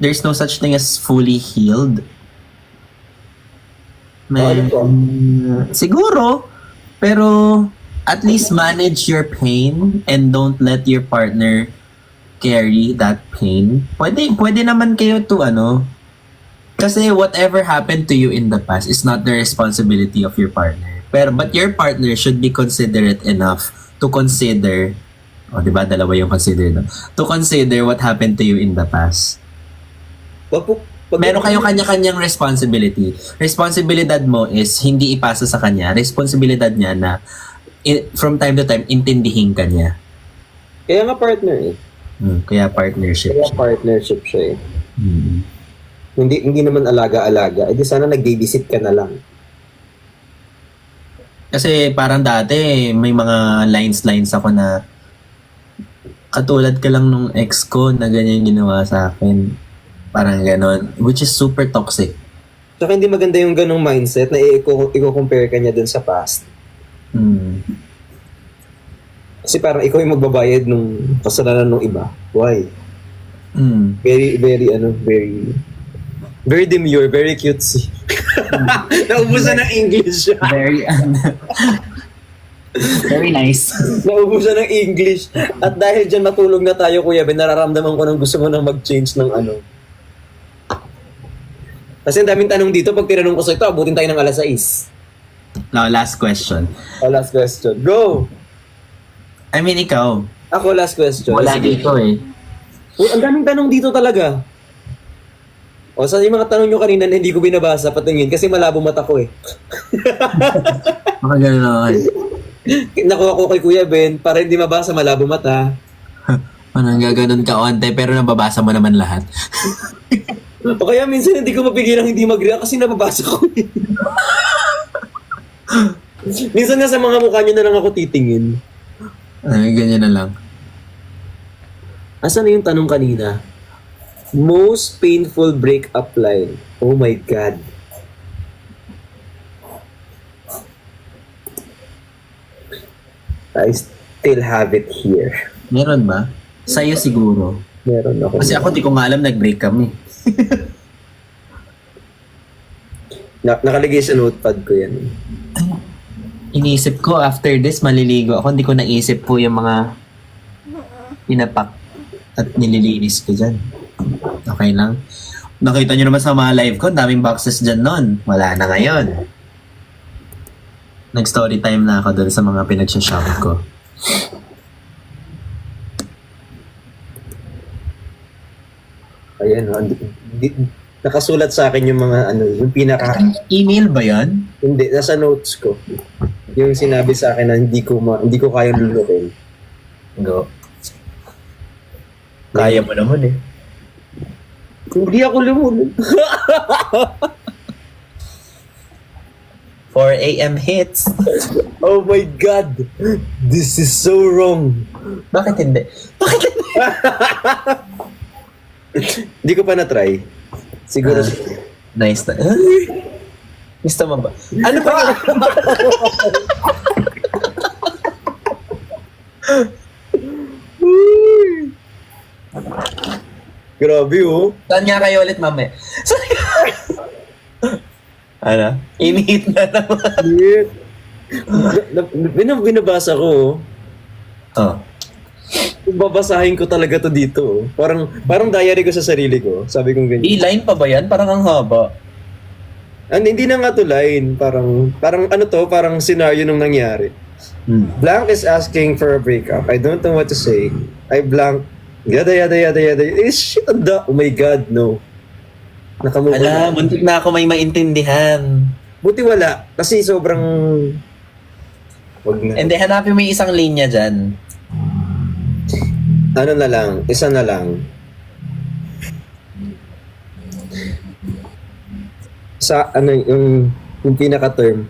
there's no such thing as fully healed. Ano po? Siguro, pero at least manage your pain and don't let your partner carry that pain. Pwede naman kayo to kasi whatever happened to you in the past is not the responsibility of your partner. But your partner should be considerate enough to consider, di ba dalawa yung consider, no? To consider what happened to you in the past. Meron kayong kanya-kanyang responsibility. Responsibilidad mo is hindi ipasa sa kanya. Responsibilidad niya na from time to time, intindihin ka niya. Kaya nga partner eh. Kaya partnership. Kaya partnership siya eh. Mm. Hindi naman alaga-alaga. Eh di sana nag-babysit ka na lang. Kasi parang dati, may mga lines ako na katulad ka lang nung ex ko na ganyan ginawa sa akin. Parang ganon. Which is super toxic. Saka hindi maganda yung ganong mindset na i-compare ka niya dun sa past. Mm. Kasi parang ikaw yung magbabayad nung kasalanan ng iba. Why? Mm. Very demure, very cutesy. Naubusan ng English siya. Very nice. Naubusan ng English. At dahil dyan matulog na tayo, Kuya Ben, nararamdaman ko nang gusto mo nang mag-change ng Kasi ang daming tanong dito, pag tinanong ko sa ito, abutin tayo ng alas 6. Now, last question. Last question. Go! I mean, ikaw. Ako, last question. Wala Sige. dito eh. Uy, ang daming tanong dito talaga. O, sa yung mga tanong nyo kanina na hindi ko binabasa, patingin, kasi malabo mata ko eh. Baka ganun ako eh. Nakuha ko kay Kuya Ben, para hindi mabasa, malabo mata. Parang gaganon ka onte, pero nababasa mo naman lahat. O kaya minsan hindi ko mapigilang hindi mag-react kasi nababasa ko eh. Minsan nga sa mga mukha nyo na lang ako titingin. Ay, ganyan na lang. Asan na yung tanong kanina? Most painful breakup line. Oh my God. I still have it here. Meron ba? Sa'yo siguro. Meron ako. Kasi ako di ko nga alam nag-break kami. Nakalagay sa notepad ko yan. Iniisip ko after this maliligo ako. Hindi ko naisip po yung mga pinapak at nililinis ko dyan. Okay lang. Nakita nyo naman sa mga live ko, daming boxes dyan nun. Wala na ngayon. Nag-story time na ako dun sa mga pinag-shop ko. Ayan, nakasulat sa akin yung mga yung pinaka... Email ba yan? Hindi, nasa notes ko. Yung sinabi sa akin na hindi ko kayang lulukin. Go. Kaya mo naman eh. Hindi ako lumulun. 4 a.m. hits. Oh my God! This is so wrong. Bakit hindi? Hindi ko pa na-try. Siguro. Nice na. Gusto mo ba? Ano ba? Grabe oh. Saan nga kayo ulit, mame? Ano? Inihit na naman. Binabasa ko. Oh. Babasahin ko talaga to dito. Parang diary ko sa sarili ko. Sabi kong ganyan. E-line pa ba yan? Parang ang haba. Hindi na nga to line. Parang scenario nung nangyari. Blank is asking for a breakup. I don't know what to say. I blank. Yada. Shit, oh my God, no. Nakamove Ala, on. muntik na ako may maintindihan. Buti wala. Kasi sobrang... Wag na. Hindi, hanapin mo yung isang linya dyan. Ano na lang, isa na lang. Sa yung pinaka-term.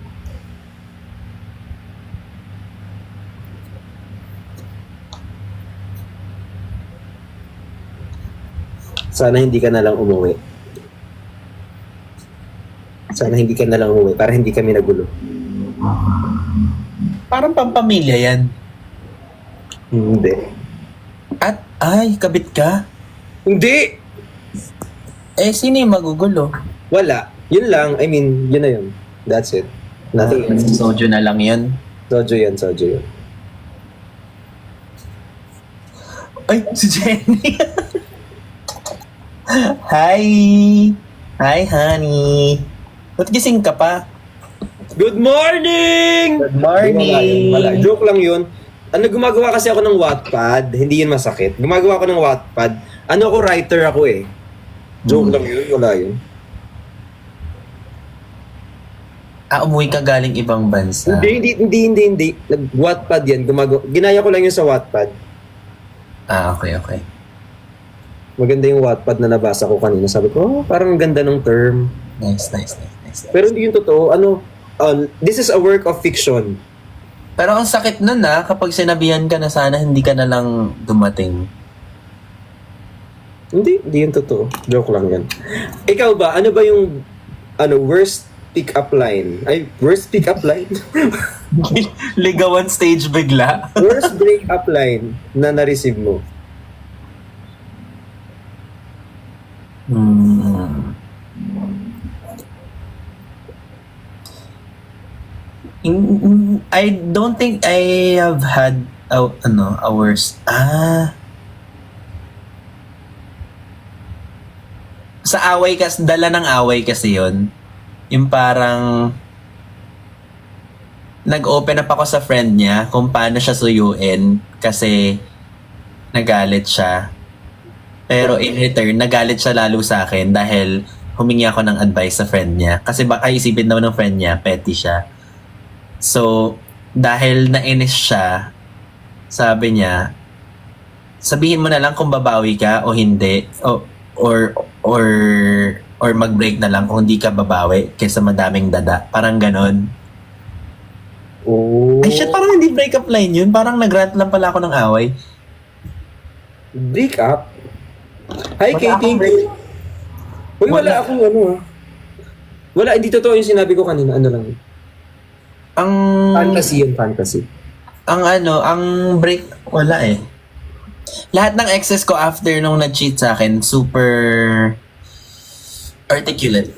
Sana hindi ka na lang umuwi. Sana hindi ka na lang umuwi para hindi kami nagulo. Parang pampamilya yan. Hindi. At, ay, kabit ka? Hindi! Eh, sino yung magugulo? Wala. Yun lang. I mean, yun na yun. That's it. Nothing else. Sojo na lang yun. Sojo yan, sojo yan. Ay, si Jenny. Hi! Hi, honey. Ba't gising ka pa? Good morning! Good morning! Wala. Joke lang yun. Gumagawa kasi ako ng Wattpad. Hindi yun masakit. Gumagawa ako ng Wattpad. Ako, writer ako eh. Joke lang yun. Wala yun. Umuwi ka galing ibang bansa. Hindi. Wattpad yan. Ginaya ko lang yun sa Wattpad. Okay. Maganda yung Wattpad na nabasa ko kanina. Sabi ko, parang ang ganda ng term. Nice. Pero hindi yung totoo. This is a work of fiction. Pero ang sakit nun kapag sinabihan ka na sana hindi ka na lang dumating. Hindi yung totoo. Joke lang yan. Ikaw ba, ano ba yung worst pick-up line? Worst pick-up line? Ligawan stage bigla. Worst break-up line na na-receive mo? I don't think I have had a worst. Sa away kasi, dala ng away kasi yon. Yung parang nag-open up ako sa friend niya kung paano siya suyuin kasi nagalit siya. Pero in return, nagalit siya lalo sa akin dahil humingi ako ng advice sa friend niya. Kasi baka isipin daw ng friend niya, petty siya. So, dahil nainis siya, sabi niya, sabihin mo na lang kung babawi ka o hindi, or mag-break na lang kung hindi ka babawi kaysa madaming dada. Parang ganon. Oh. Ay shit, parang hindi breakup line yun. Parang nag-rant lang pala ako ng away. Break up? Hi, Wala Katie. akong break- Uy, wala Wala. akong Wala, hindi totoo yung sinabi ko kanina. Ano lang yun? Ang Fantasy yun, fantasy. ang break, wala eh. Lahat ng exes ko after nung nag-cheat sa akin, super articulate.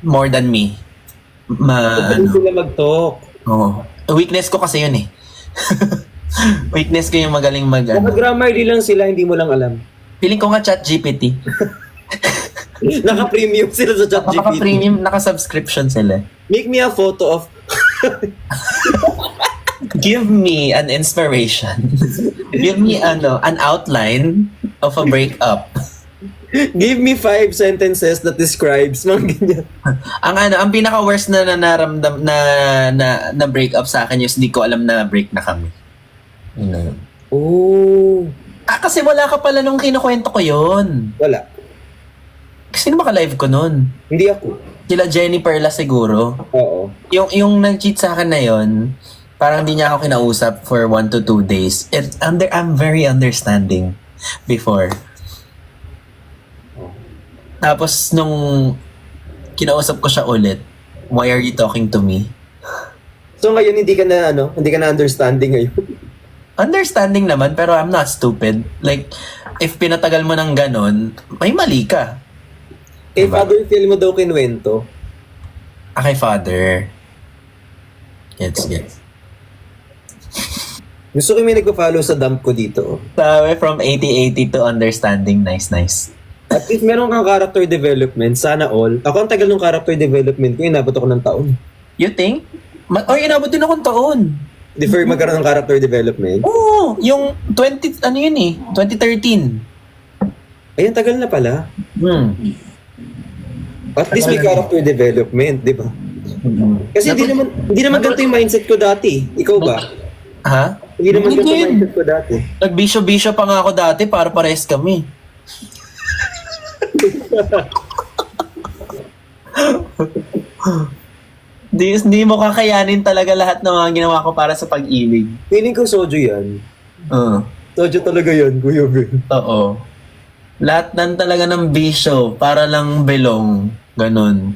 More than me. Hindi sila mag-talk. Oo. Weakness ko kasi yun eh. Weakness ko yung magaling Naka-Grammarly lang sila, hindi mo lang alam. Feeling ko nga ChatGPT. Naka-premium sila sa ChatGPT. Naka-premium, naka-subscription sila. Make me a photo of... Give me an inspiration. Give me an outline of a breakup. Give me 5 sentences that describes mga ganyan. Ang pinaka-worst na naramdam na breakup sa akin is di ko alam na break na kami. Oh. Kasi wala ka pala nung kinukwento ko yun. Wala. Sino ba ka-live ko nun? Hindi ako. Sila Jenny Perla siguro. Oo. Yung nag-cheat sa akin na yun, parang hindi niya ako kinausap for 1 to 2 days. I'm very understanding before. Tapos nung kinausap ko siya ulit, why are you talking to me? So ngayon hindi ka na understanding ngayon. Understanding naman, pero I'm not stupid. Like, if pinatagal mo ng ganon, may mali ka. Eh, father, feel mo daw kinwento. Kay father. Gets. Gusto ko may nagpa-follow sa dump ko dito. Sabi, from 80-80 to understanding. Nice. At least meron kang character development, sana all. Ako ang tagal ng character development ko, inabot ako ng taon. You think? Inabot din akong taon. Defer magkaroon ng character development. Oo, yung 2013. Ayun, tagal na pala. At least may character development, di ba? Kasi hindi naman ganito yung mindset ko dati. Ikaw ba? Ha? Hindi naman Hindi ganito ko yung yun. mindset ko dati. Nagbisyo-bisyo pa nga ako dati para pares kami. Hindi mo kakayanin talaga lahat ng mga ginawa ko para sa pag-ibig. Feeling ko soju yan. Soju talaga yan, Kuya Ben. Oo. Lahat talaga ng bisyo para lang belong. Ganun.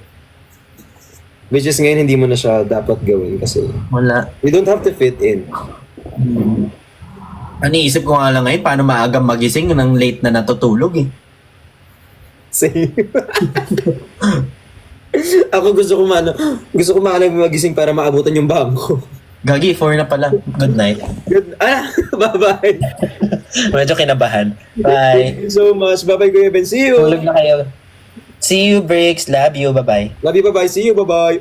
Which is ngayon hindi mo na siya dapat gawin kasi Wala. we don't have to fit in. Aniisip ko nga lang ngayon, paano maagang magising ng late na natutulog eh. Same. Ako gusto ko magising para maabutan yung bangko. Gagi, 4 na pala. Good night. Good. Bye-bye. Medyo kinabahan. Bye. Thank you so much. Bye-bye, Kuya Ben. See you. Tulog na kayo. See you, Bricks. Love you. Bye-bye. Love you, bye-bye. See you, bye-bye.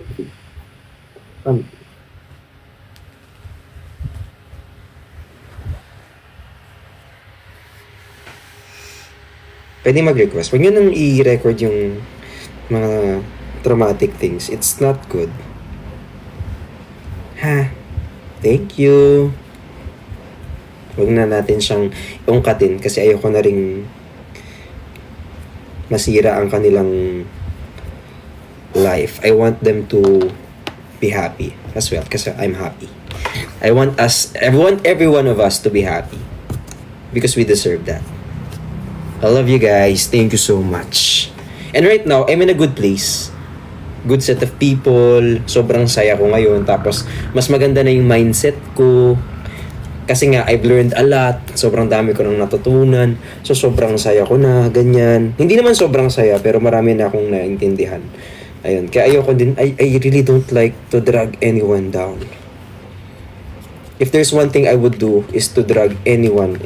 Pwede mag-request. Huwag nyo nang i-record yung mga traumatic things. It's not good. Ha? Thank you. Huwag na natin siyang ungkatin kasi ayoko na ring masira ang kanilang life. I want them to be happy as well kasi I'm happy. I want every one of us to be happy because we deserve that. I love you guys. Thank you so much. And right now, I'm in a good place. Good set of people. Sobrang saya ko ngayon. Tapos, mas maganda na yung mindset ko. Kasi nga, I've learned a lot. Sobrang dami ko nang natutunan. So, sobrang saya ko na, ganyan. Hindi naman sobrang saya, pero marami na akong naintindihan. Ayun. Kaya ayoko din, I really don't like to drag anyone down. If there's one thing I would do is to drag anyone,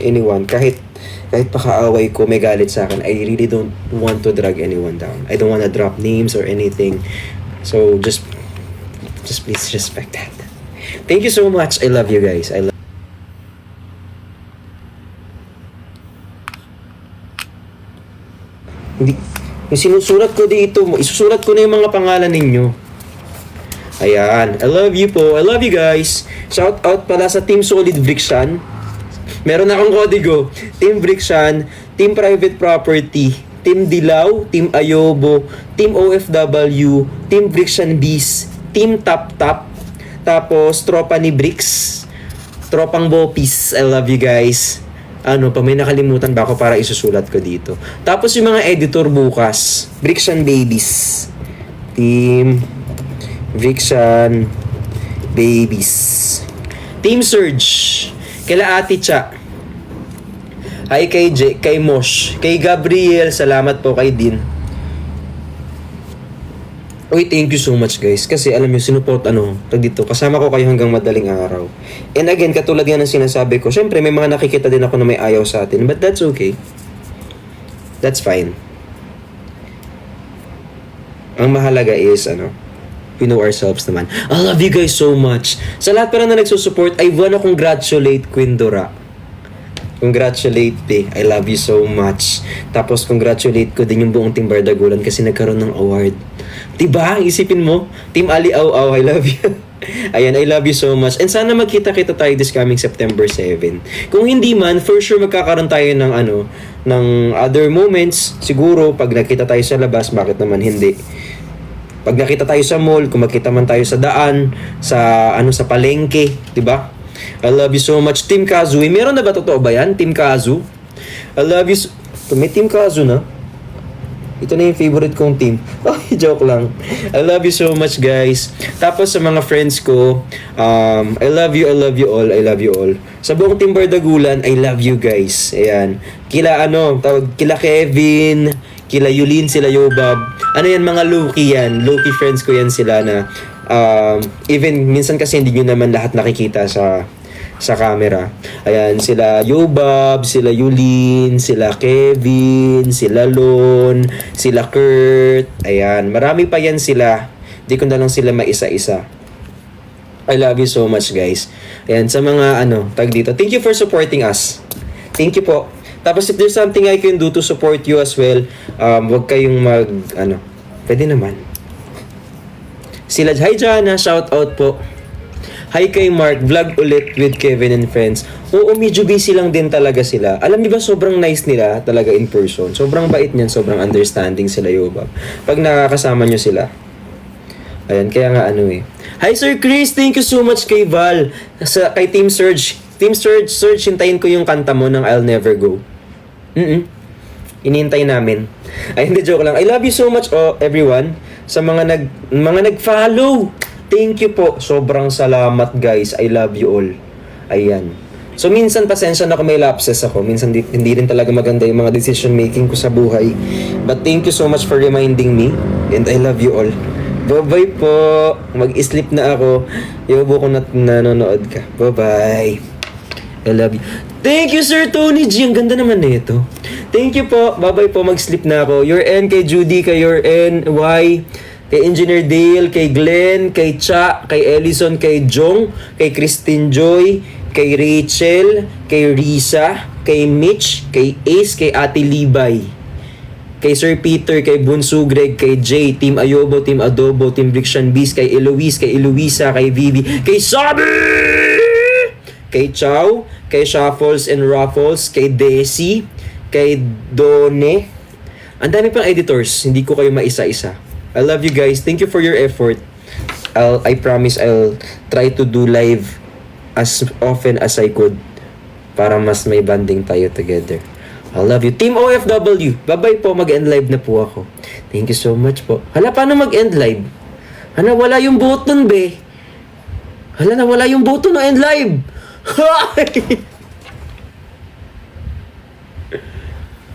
kahit pakaaway ko, may galit sa akin, I really don't want to drag anyone down. I don't want to drop names or anything. So, just please respect that. Thank you so much. I love you guys. Hindi, yung sinusulat ko dito, isusulat ko na yung mga pangalan ninyo. Ayan. I love you po. I love you guys. Shout out pala sa Team Solid Brickshan. Meron akong kodigo. Team Brickshan, Team Private Property, Team Dilaw, Team Ayobo, Team OFW, Team Brickshan Bees, Team Tap Tap, tapos Tropa ni Bricks, Tropang Bopis. I love you guys. Pa may nakalimutan ba ako para isusulat ko dito. Tapos yung mga editor bukas, Brickshan Babies, Team Brickshan Babies, Team Surge, kaila Ate Cha, hi kay Mosh, kay Gabriel, salamat po kay Din. Uy, thank you so much guys. Kasi alam nyo, sinuport dito. Kasama ko kayo hanggang madaling araw. And again, katulad nga ng sinasabi ko, syempre may mga nakikita din ako na may ayaw sa atin. But that's okay. That's fine. Ang mahalaga is, we know ourselves naman. I love you guys so much. Sa lahat pala na nagsusupport, I wanna congratulate Queen Dora. Congratulate, I love you so much. Tapos congratulate ko din yung buong Team Bardagulan kasi nagkaroon ng award. Diba? Isipin mo, Team Ali Au Au, I love you. Ayan, I love you so much. And sana magkita-kita tayo this coming September 7. Kung hindi man, for sure magkakaroon tayo ng ng other moments. Siguro, pag nakita tayo sa labas, bakit naman hindi? Pag nakita tayo sa mall, kung magkita man tayo sa daan, sa sa palengke, 'di ba? I love you so much, Team Kazu. Meron na ba totoo ba 'yan, Team Kazu? I love you may Team Kazu na. Ito na yung favorite kong team. Ay, joke lang. I love you so much, guys. Tapos sa mga friends ko, I love you all, I love you all. Sa buong Team Bardagulan, I love you guys. Ayan. Kila Kevin, kila Yulin, sila Yobab. Yan, mga low-key yan. Low-key friends ko yan sila na even minsan kasi hindi nyo naman lahat nakikita sa camera. Ayan, sila Yobab, sila Yulin, sila Kevin, sila Lon, sila Kurt. Ayan, marami pa yan sila. Di ko na lang sila maisa-isa. I love you so much, guys. Ayan, sa mga tag dito. Thank you for supporting us. Thank you po. Tapos if there's something I can do to support you as well, wag kayong pwede naman. Sila, hi Jana, shout out po. Hi kay Mark, vlog ulit with Kevin and friends. Oo, medyo busy lang din talaga sila. Alam niyo ba, sobrang nice nila talaga in person. Sobrang bait niyan, sobrang understanding sila, Yobab. Pag nakakasama niyo sila. Ayan, kaya nga Hi Sir Chris, thank you so much kay Val. Kay Team Surge. Team Surge, hintayin ko yung kanta mo ng I'll Never Go. Inihintay namin. Ay, hindi, joke lang. I love you so much, everyone. Sa mga nag-follow. Thank you po. Sobrang salamat, guys. I love you all. Ayan. So, minsan, pasensya na kung may lapses ako. Minsan, hindi rin talaga maganda yung mga decision making ko sa buhay. But thank you so much for reminding me. And I love you all. Bye-bye po. Mag-sleep na ako. Iubo ko na nanonood ka. Bye-bye. I love you. Thank you, Sir Tony G. Ang ganda naman nito. Thank you po. Bye-bye po. Mag-sleep na ako. Your N kay Judy, kay Your N, Y, kay Engineer Dale, kay Glenn, kay Cha, kay Ellison, kay Jong, kay Christine Joy, kay Rachel, kay Risa, kay Mitch, kay Ace, kay Ate Libay, kay Sir Peter, kay Bunsu Greg, kay Jay, Team Ayobo, Team Adobo, Team Brixian Beast, kay Eloise, kay Eloisa, kay Vivi, kay Sabi, kay Chow, kay Shuffles and Ruffles, kay Desi, kay Done. Ang dami pang editors, hindi ko kayo maisa-isa. I love you guys. Thank you for your effort. I promise I'll try to do live as often as I could para mas may banding tayo together. I love you. Team OFW. Bye-bye po. Mag-end live na po ako. Thank you so much po. Hala, paano mag-end live? Hala, wala yung button, be. Hala, nawala yung button na end live.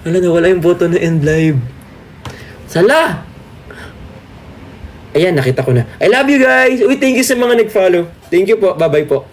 Hala, nawala yung button na end live. Sala! Ayan, nakita ko na. I love you guys! Uy, thank you sa mga nag-follow. Thank you po. Bye-bye po.